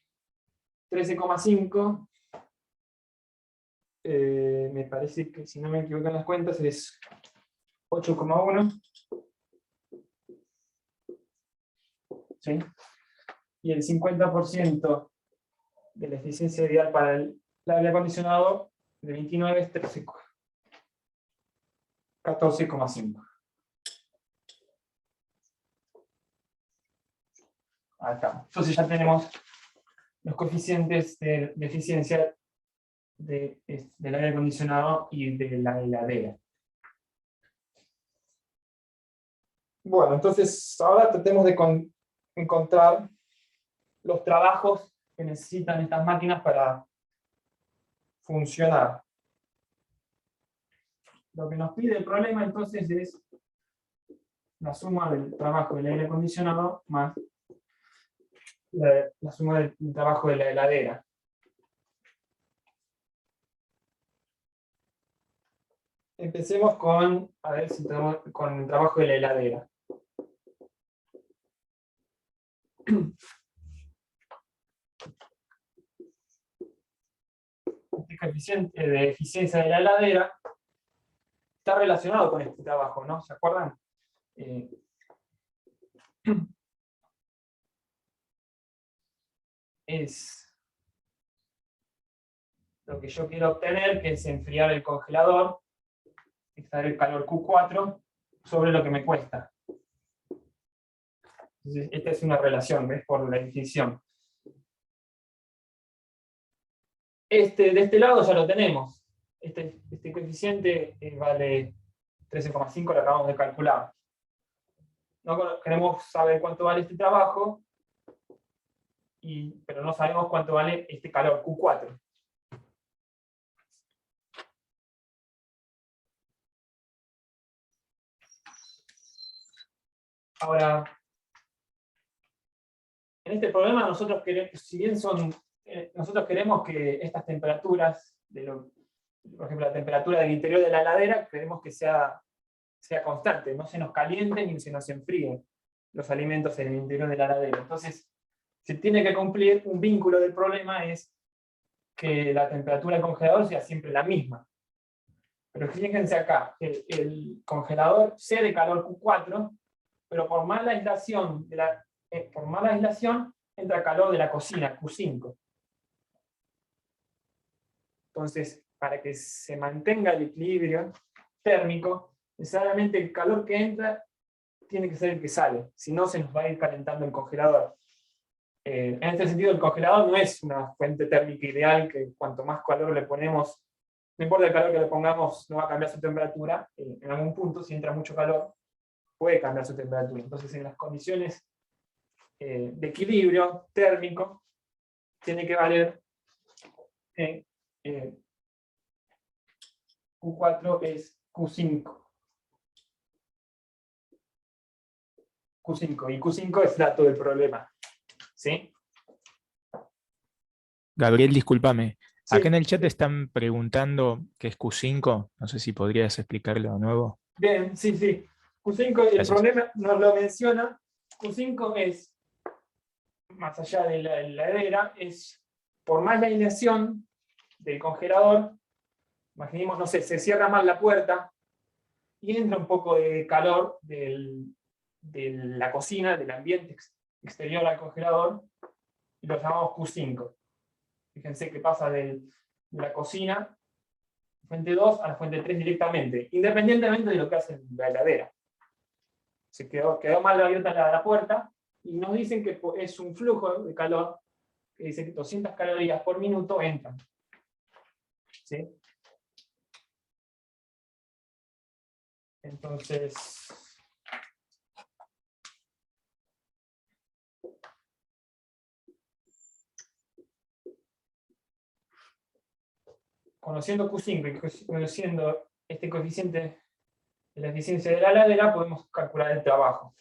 13,5, me parece que, si no me equivoco en las cuentas, es 8,1. ¿Sí? Y el 50% de la eficiencia ideal para el aire acondicionado de 29 es 14,5. Acá. Entonces ya tenemos los coeficientes de eficiencia del aire acondicionado y de la heladera. Bueno, entonces ahora tratemos de encontrar los trabajos que necesitan estas máquinas para funcionar. Lo que nos pide el problema entonces es la suma del trabajo del aire acondicionado más la suma del trabajo de la heladera. Empecemos con, a ver si tenemos, con el trabajo de la heladera. este coeficiente de eficiencia de la heladera está relacionado con este trabajo, ¿no? ¿Se acuerdan? Es lo que yo quiero obtener, que es enfriar el congelador, extraer el calor Q4, sobre lo que me cuesta. Entonces, esta es una relación, ¿ves? Por la definición. De este lado ya lo tenemos. Este coeficiente vale 13,5, lo acabamos de calcular. No queremos saber cuánto vale este trabajo, pero no sabemos cuánto vale este calor Q4. Ahora, en este problema nosotros queremos, si bien nosotros queremos que estas temperaturas, por ejemplo la temperatura del interior de la heladera, queremos que sea constante, no se nos calienten ni se nos enfríen los alimentos en el interior de la heladera. Entonces, se tiene que cumplir un vínculo del problema, es que la temperatura del congelador sea siempre la misma. Pero fíjense acá, el congelador cede calor Q4, pero por mala aislación entra calor de la cocina, Q5. Entonces, para que se mantenga el equilibrio térmico, necesariamente el calor que entra tiene que ser el que sale, si no se nos va a ir calentando el congelador. En este sentido, el congelador no es una fuente térmica ideal, que cuanto más calor le ponemos, no importa el calor que le pongamos, no va a cambiar su temperatura. En algún punto, si entra mucho calor, puede cambiar su temperatura. Entonces, en las condiciones de equilibrio térmico, tiene que valer Q4 es Q5. Q5, y Q5 es dato del problema. ¿Sí? Gabriel, discúlpame. Sí. Acá en el chat están preguntando qué es Q5. No sé si podrías explicarlo de nuevo. Bien, sí, sí. Q5, el Gracias. problema nos lo menciona. Q5 es, más allá de la heladera, es por más la aislación del congelador, imaginemos, no sé, se cierra mal la puerta y entra un poco de calor de la cocina, del ambiente exterior al congelador, y lo llamamos Q5. Fíjense que pasa de la cocina, fuente 2 a la fuente 3 directamente, independientemente de lo que hace la heladera. Se quedó mal abierta la puerta, y nos dicen que es un flujo de calor, que dice que 200 calorías por minuto entran. ¿Sí? Entonces, conociendo Q5 y conociendo este coeficiente de la eficiencia de la heladera, podemos calcular el trabajo.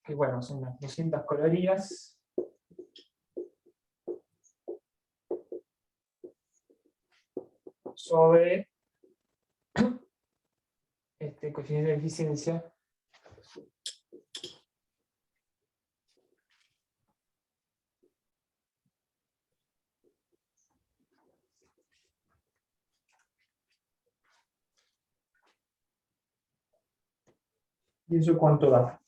Que bueno, son las 200 calorías. Sobre este coeficiente de eficiencia. ¿Y eso cuánto da?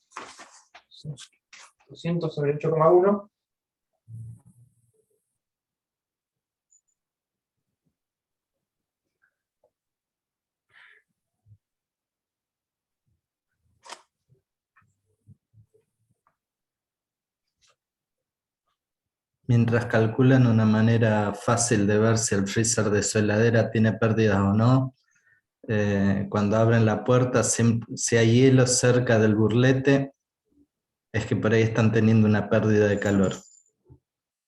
200 sobre 8,1. Mientras calculan una manera fácil de ver si el freezer de su heladera tiene pérdidas o no, cuando abren la puerta, si hay hielo cerca del burlete, es que por ahí están teniendo una pérdida de calor.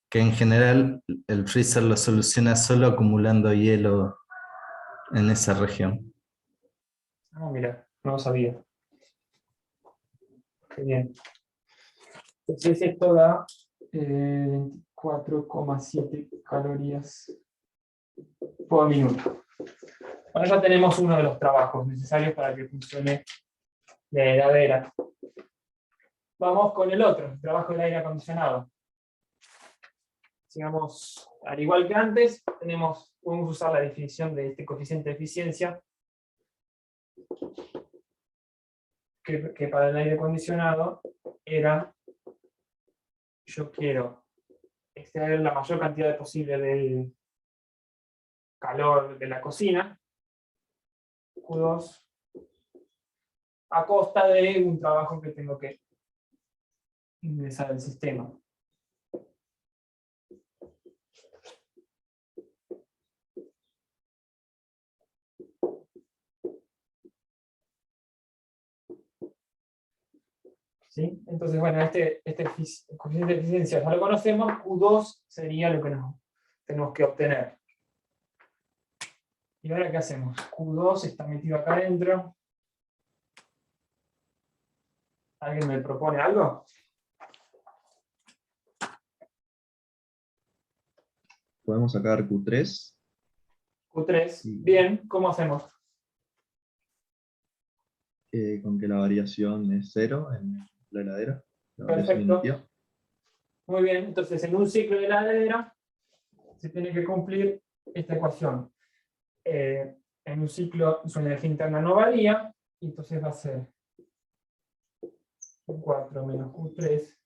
Que en general el freezer lo soluciona solo acumulando hielo en esa región. Ah, mira, no lo sabía. Qué bien. Entonces esto da 24,7 calorías por minuto. Bueno, ya tenemos uno de los trabajos necesarios para que funcione la heladera. Vamos con el otro, el trabajo del aire acondicionado. Sigamos, al igual que antes, podemos usar la definición de este coeficiente de eficiencia, que para el aire acondicionado era, yo quiero extraer la mayor cantidad posible del calor de la cocina, Q2, a costa de un trabajo que tengo que ingresar al sistema. ¿Sí? Entonces, bueno, este coeficiente de eficiencia ya lo conocemos, Q2 sería lo que tenemos que obtener. ¿Y ahora qué hacemos? Q2 está metido acá adentro. ¿Alguien me propone algo? Podemos sacar Q3. Q3, Sí. bien, ¿cómo hacemos? Con que la variación es 0 en la heladera. La variación Perfecto. inicia. Muy bien, entonces en un ciclo de heladera se tiene que cumplir esta ecuación. En un ciclo su energía interna no varía, y entonces va a ser Q4 menos Q3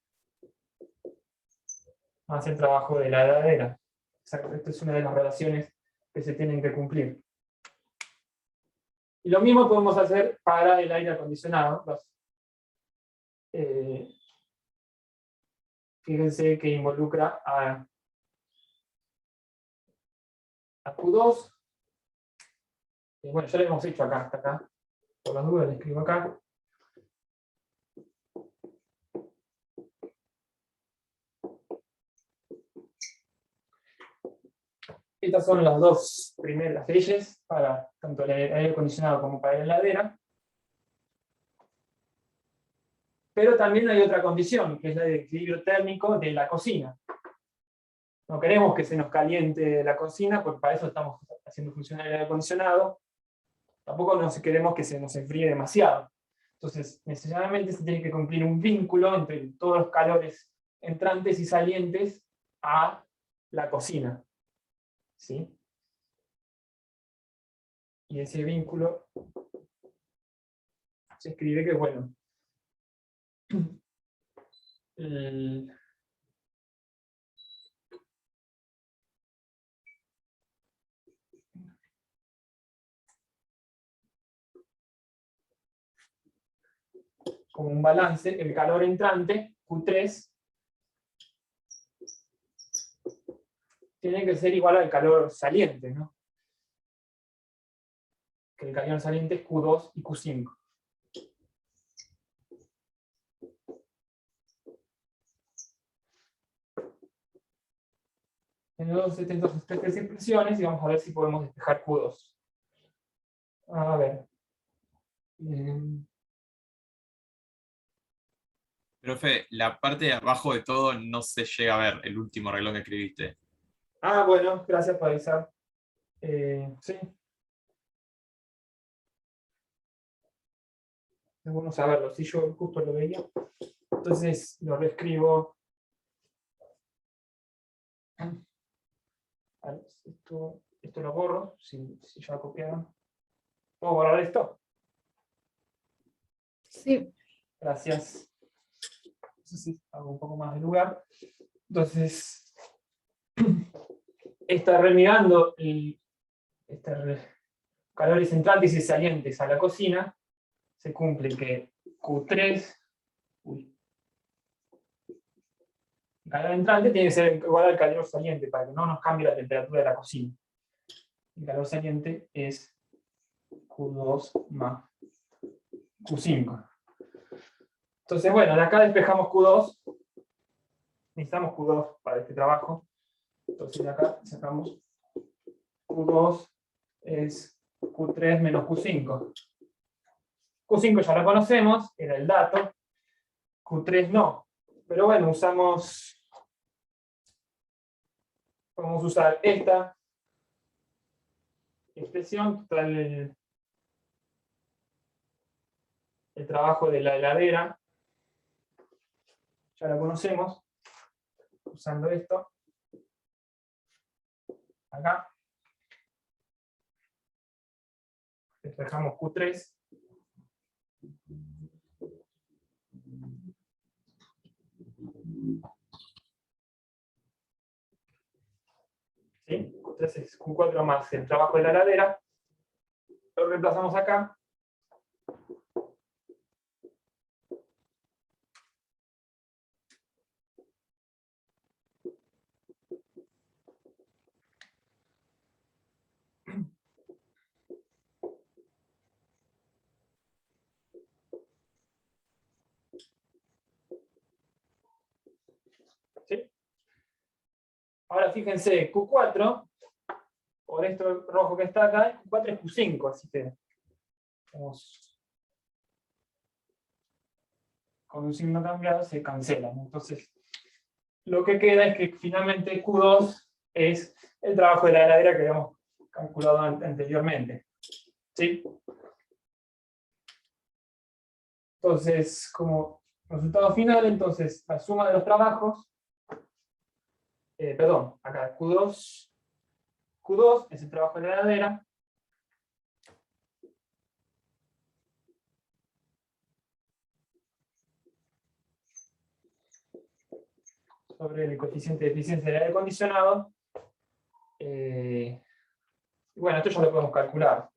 más el trabajo de la heladera. Esta es una de las relaciones que se tienen que cumplir. Y lo mismo podemos hacer para el aire acondicionado. Fíjense que involucra a Q2. Bueno, ya lo hemos hecho acá, hasta acá. Por las dudas, le escribo acá. Estas son las dos primeras leyes, para tanto el aire acondicionado como para la heladera. Pero también hay otra condición, que es la del equilibrio térmico de la cocina. No queremos que se nos caliente la cocina, porque para eso estamos haciendo funcionar el aire acondicionado. Tampoco queremos que se nos enfríe demasiado. Entonces, necesariamente se tiene que cumplir un vínculo entre todos los calores entrantes y salientes a la cocina. ¿Sí? Y ese vínculo se escribe que, bueno, como un balance, el calor entrante, Q3, tiene que ser igual al calor saliente, ¿no? Que el calor saliente es Q2 y Q5. Tenemos estas tres expresiones y vamos a ver si podemos despejar Q2. A ver. Profe, la parte de abajo de todo no se llega a ver, el último renglón que escribiste. Ah, bueno, gracias por avisar. Sí. Es bueno saberlo, si yo justo lo veía. Entonces lo reescribo. Esto lo borro, si ya copiaron. ¿Puedo borrar esto? Sí. Gracias. Entonces hago un poco más de lugar. Entonces, está remigando calores entrantes y salientes a la cocina. Se cumple que Q3, el calor entrante tiene que ser igual al calor saliente para que no nos cambie la temperatura de la cocina. El calor saliente es Q2 más Q5. Entonces, bueno, de acá despejamos Q2. Necesitamos Q2 para este trabajo. Entonces de acá sacamos Q2 es Q3 menos Q5. Q5 ya lo conocemos, era el dato. Q3 no. Pero bueno, usamos podemos usar esta expresión, total el trabajo de la heladera. Ya lo conocemos, usando esto. Acá. Despejamos Q3. ¿Sí? Q3 es Q4 más el trabajo de la heladera. Lo reemplazamos acá. ¿Sí? Ahora fíjense, Q4, por esto rojo que está acá, Q4 es Q5, así que vamos, con un signo cambiado se cancelan. Entonces, lo que queda es que finalmente Q2 es el trabajo de la heladera que habíamos calculado anteriormente. ¿Sí? Entonces, como resultado final, entonces, la suma de los trabajos, perdón, acá Q2 es el trabajo de la heladera, sobre el coeficiente de eficiencia del aire acondicionado. Bueno, esto ya lo podemos calcular.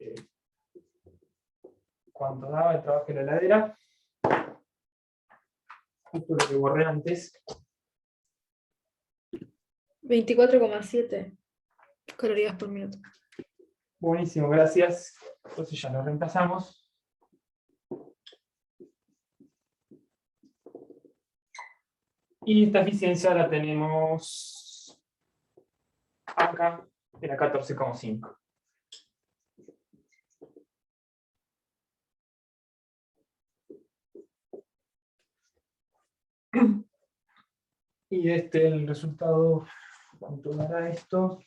¿Cuánto daba el trabajo de la heladera? Justo lo que borré antes. 24,7 calorías por minuto. Buenísimo, gracias. Entonces ya lo reemplazamos. Y esta eficiencia la tenemos acá, era 14,5. Y el resultado, ¿cuánto dará esto?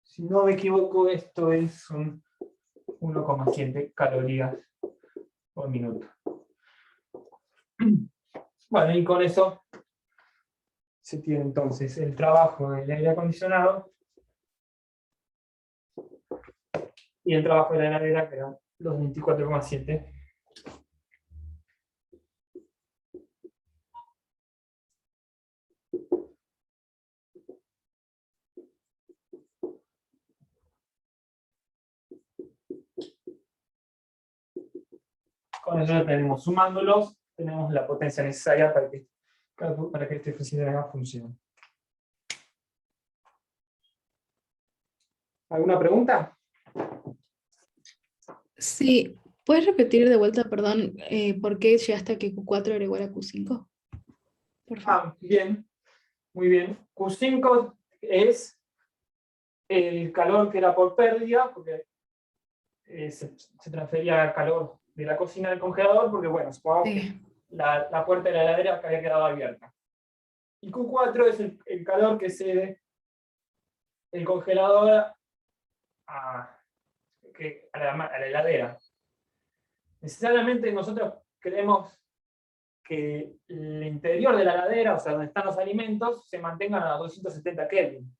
Si no me equivoco, esto es un 1,7 calorías por minuto. Bueno, y con eso se tiene entonces el trabajo del aire acondicionado y el trabajo de la heladera, que eran los 24,7. Con eso ya tenemos, sumándolos, tenemos la potencia necesaria para que este funcionamiento funcione. ¿Alguna pregunta? Sí, ¿puedes repetir de vuelta, perdón, por qué llegaste a que Q4 era igual a Q5? Por favor. Bien, muy bien. Q5 es el calor que era por pérdida, porque se transfería calor de la cocina al congelador, porque bueno, supongamos que la puerta de la heladera había quedado abierta. Y Q4 es el calor que cede el congelador a la heladera. Necesariamente nosotros queremos que el interior de la heladera, o sea, donde están los alimentos, se mantengan a 270 Kelvin.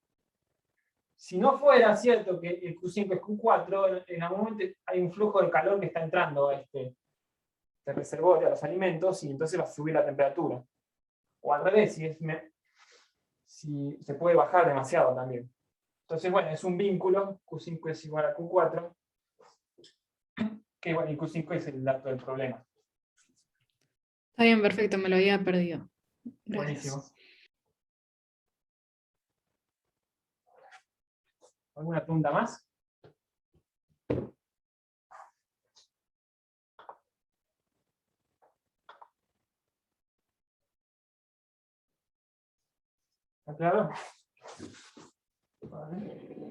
Si no fuera cierto que el Q5 es Q4, en algún momento hay un flujo de calor que está entrando a este reservorio, a los alimentos, y entonces va a subir la temperatura. O al revés, si se puede bajar demasiado también. Entonces, bueno, es un vínculo, Q5 es igual a Q4, que bueno, y Q5 es el dato del problema. Está bien, perfecto, me lo había perdido. Gracias. Buenísimo. ¿Alguna pregunta más? ¿Está claro? Vale.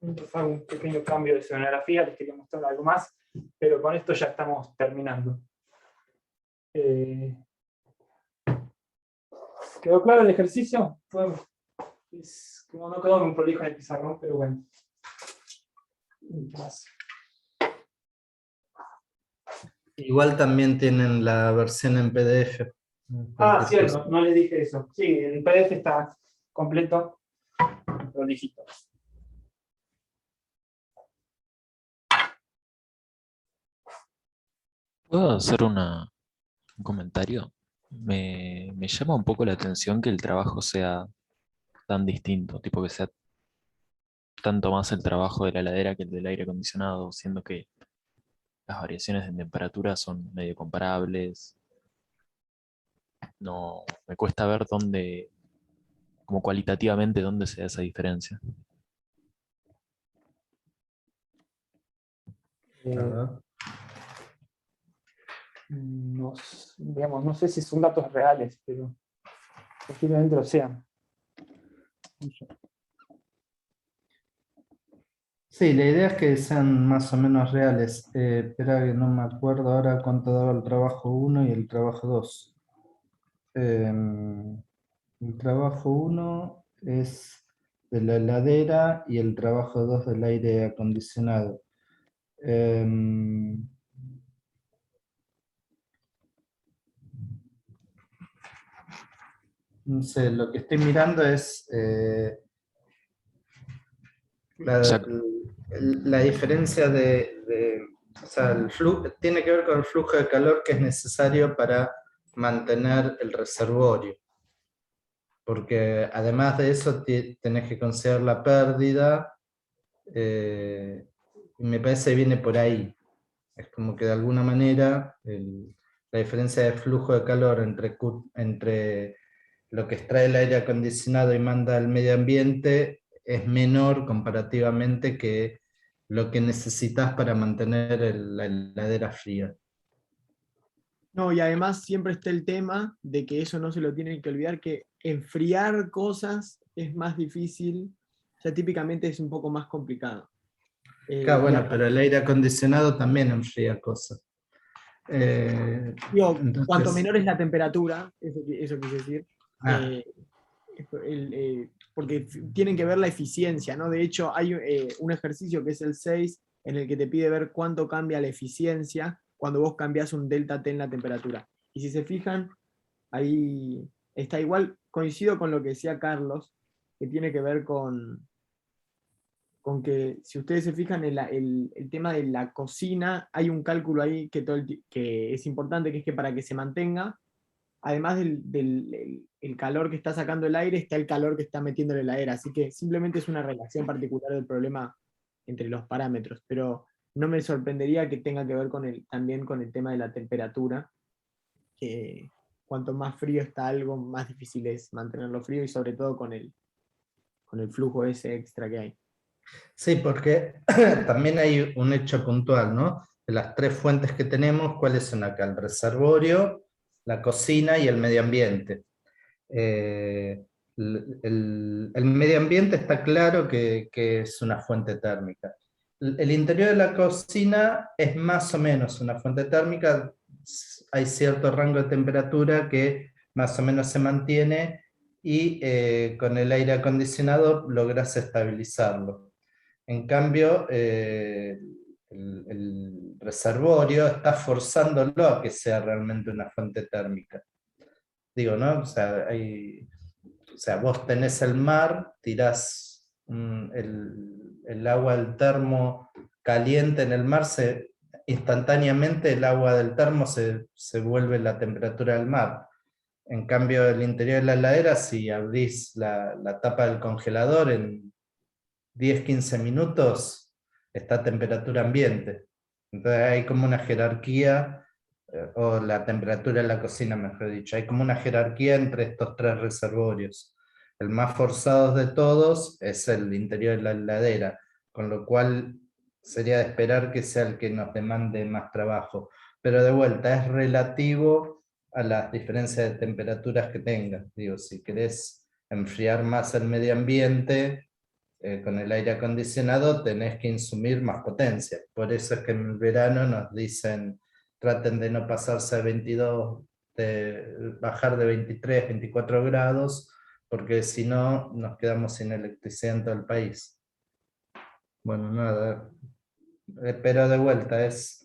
Entonces hago un pequeño cambio de escenografía, les quería mostrar algo más, pero con esto ya estamos terminando. ¿Quedó claro el ejercicio? Como no quedó muy prolijo en el pizarrón, pero bueno. Igual también tienen la versión en PDF. Ah, Cualquier cierto, cosa. no les dije eso. Sí, el PDF está completo, prolijito. ¿Puedo hacer un comentario? Me llama un poco la atención que el trabajo sea tan distinto, tipo que sea tanto más el trabajo de la heladera que el del aire acondicionado, siendo que las variaciones de temperatura son medio comparables. No, me cuesta ver dónde, como cualitativamente, dónde se da esa diferencia. Ajá. No, digamos, no sé si son datos reales, pero posiblemente lo sean. Sí, la idea es que sean más o menos reales. Espera que no me acuerdo ahora cuánto daba el trabajo 1 y el trabajo 2. El trabajo 1 es de la heladera y el trabajo 2 del aire acondicionado. No sé, lo que estoy mirando es O sea, la diferencia o sea, el flujo, tiene que ver con el flujo de calor que es necesario para mantener el reservorio. Porque además de eso tenés que considerar la pérdida, y me parece que viene por ahí. Es como que de alguna manera la diferencia de flujo de calor entre lo que extrae el aire acondicionado y manda al medio ambiente es menor comparativamente que lo que necesitas para mantener la heladera fría. No, y además siempre está el tema de que eso no se lo tienen que olvidar, que enfriar cosas es más difícil, o sea, típicamente es un poco más complicado. Claro, Y bueno, acá, pero el aire acondicionado también enfría cosas. digo, cuanto Entonces, menor es la temperatura, eso quise decir, ah, porque tienen que ver la eficiencia, ¿no? De hecho, hay un ejercicio que es el 6, en el que te pide ver cuánto cambia la eficiencia cuando vos cambiás un delta T en la temperatura. Y si se fijan, ahí está igual, coincido con lo que decía Carlos, que tiene que ver con que si ustedes se fijan en el tema de la cocina, hay un cálculo ahí que es importante, que es que para que se mantenga, además el calor que está sacando el aire, está el calor que está metiendo la heladera. Así que simplemente es una relación particular del problema entre los parámetros, pero no me sorprendería que tenga que ver también con el tema de la temperatura, que cuanto más frío está algo, más difícil es mantenerlo frío y sobre todo con el flujo ese extra que hay. sí, porque también hay un hecho puntual, ¿no? De las tres fuentes que tenemos, ¿cuáles son acá? El reservorio, la cocina y el medio ambiente. El medio ambiente está claro que es una fuente térmica. El interior de la cocina es más o menos una fuente térmica, hay cierto rango de temperatura que más o menos se mantiene y con el aire acondicionado logras estabilizarlo. En cambio, el reservorio está forzándolo a que sea realmente una fuente térmica. Digo, ¿no? O sea, vos tenés el mar, tirás el agua del termo caliente en el mar, instantáneamente el agua del termo se vuelve la temperatura del mar. En cambio, el interior de la heladera, si abrís la tapa del congelador en 10-15 minutos, está a temperatura ambiente. Entonces hay como una jerarquía o la temperatura de la cocina, mejor dicho. Hay como una jerarquía entre estos tres reservorios. El más forzado de todos es el interior de la heladera, con lo cual sería de esperar que sea el que nos demande más trabajo. Pero de vuelta, es relativo a las diferencias de temperaturas que tengas. Digo, si querés enfriar más el medio ambiente, con el aire acondicionado tenés que insumir más potencia. Por eso es que en el verano nos dicen, traten de no pasarse a 22, de bajar de 23, 24 grados, porque si no nos quedamos sin electricidad en todo el país. Bueno, nada, pero de vuelta, es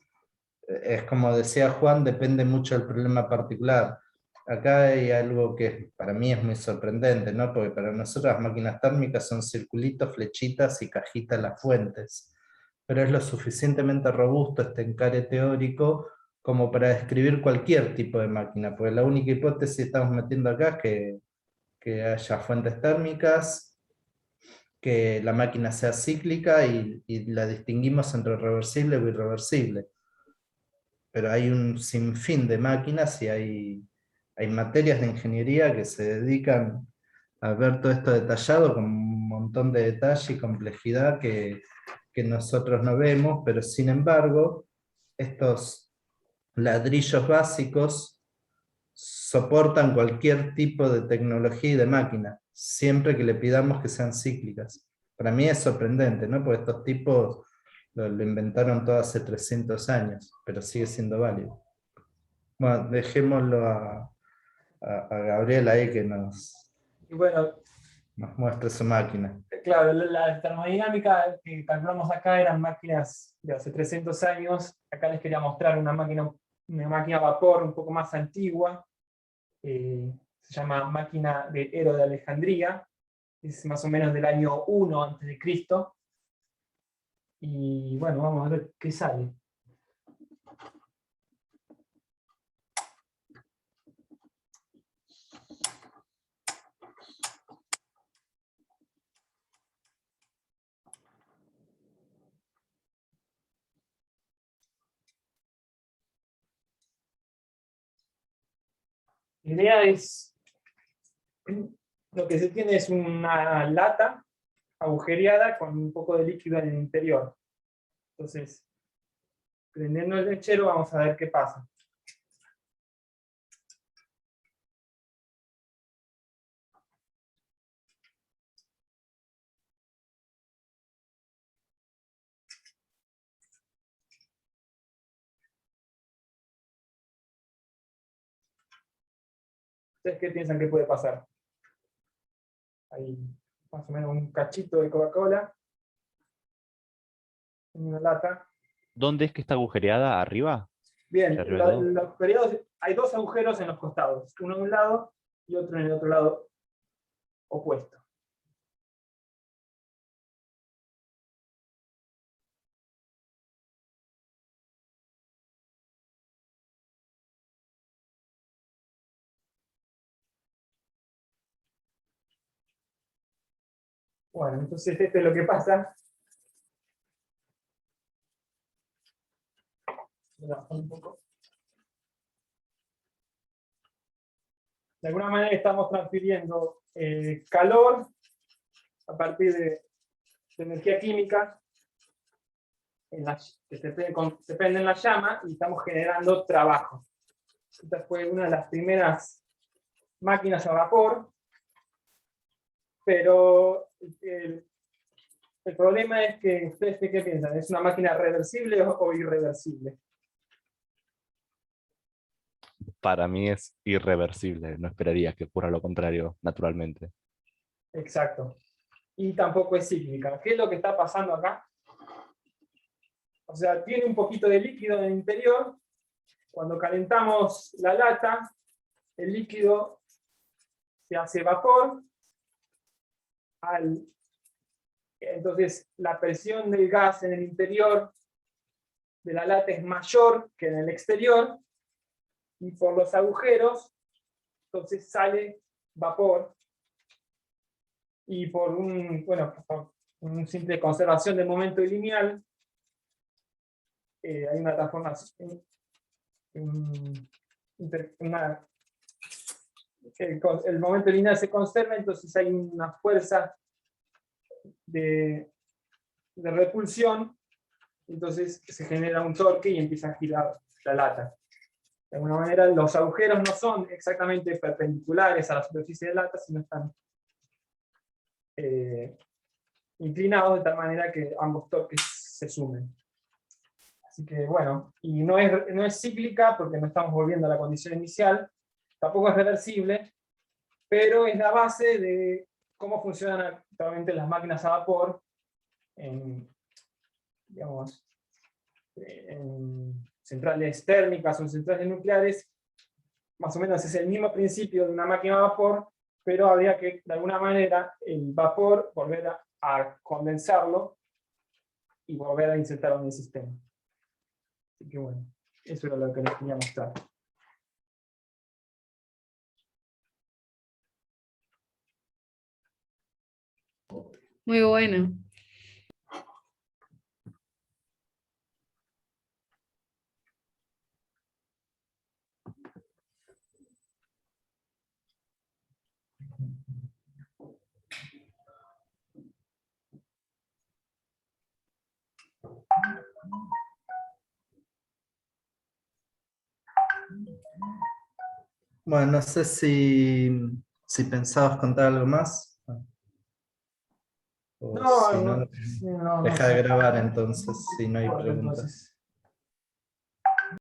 como decía Juan, depende mucho del problema particular. Acá hay algo que para mí es muy sorprendente, ¿no? Porque para nosotros las máquinas térmicas son circulitos, flechitas y cajitas las fuentes, pero es lo suficientemente robusto este encare teórico como para describir cualquier tipo de máquina, porque la única hipótesis que estamos metiendo acá es que haya fuentes térmicas, que la máquina sea cíclica y la distinguimos entre reversible y irreversible. Pero hay un sinfín de máquinas y hay materias de ingeniería que se dedican a ver todo esto detallado con un montón de detalle y complejidad que nosotros no vemos, pero sin embargo, estos ladrillos básicos soportan cualquier tipo de tecnología y de máquina, siempre que le pidamos que sean cíclicas. Para mí es sorprendente, ¿no? Porque estos tipos lo inventaron todo hace 300 años, pero sigue siendo válido. Bueno, dejémoslo a Gabriel ahí que nos Y bueno, muestre su máquina. claro, la termodinámica que calculamos acá eran máquinas de hace 300 años. Acá les quería mostrar una máquina a vapor un poco más antigua. Se llama máquina de Ero de Alejandría. Es más o menos del año 1 a.C. Y bueno, vamos a ver qué sale. La idea es, lo que se tiene es una lata agujereada con un poco de líquido en el interior. Entonces, prendiendo el mechero vamos a ver qué pasa. ¿Ustedes qué piensan que puede pasar? Hay más o menos un cachito de Coca-Cola en una lata. ¿Dónde es que está agujereada? ¿Arriba? Bien, ¿Arriba de todo? los agujereados, hay dos agujeros en los costados, uno en un lado y otro en el otro lado opuesto. Bueno, entonces esto es lo que pasa. Voy a bajar un poco. De alguna manera estamos transfiriendo calor a partir de energía química que se prende en la llama y estamos generando trabajo. Esta fue una de las primeras máquinas a vapor, pero el problema es que ustedes qué piensan, ¿es una máquina reversible o irreversible? Para mí es irreversible, no esperaría que ocurra lo contrario naturalmente. Exacto. Y tampoco es cíclica. ¿Qué es lo que está pasando acá? O sea, tiene un poquito de líquido en el interior. Cuando calentamos la lata, el líquido se hace vapor. Entonces, la presión del gas en el interior de la lata es mayor que en el exterior. Y por los agujeros, entonces sale vapor. Y por un simple conservación del momento lineal, hay una transformación el momento lineal se conserva, entonces hay una fuerza de repulsión, entonces se genera un torque y empieza a girar la lata. De alguna manera los agujeros no son exactamente perpendiculares a la superficie de la lata, sino están inclinados de tal manera que ambos torques se sumen. Así que bueno, y no es cíclica porque no estamos volviendo a la condición inicial, tampoco es reversible, pero es la base de cómo funcionan actualmente las máquinas a vapor en centrales térmicas o centrales nucleares. Más o menos es el mismo principio de una máquina a vapor, pero habría que, de alguna manera, el vapor volver a condensarlo y volver a insertarlo en el sistema. Así que bueno, eso era lo que les quería mostrar. Muy bueno. Bueno, no sé si pensabas contar algo más. O si no, No deja sé. de grabar entonces, si no hay Corto, preguntas. entonces.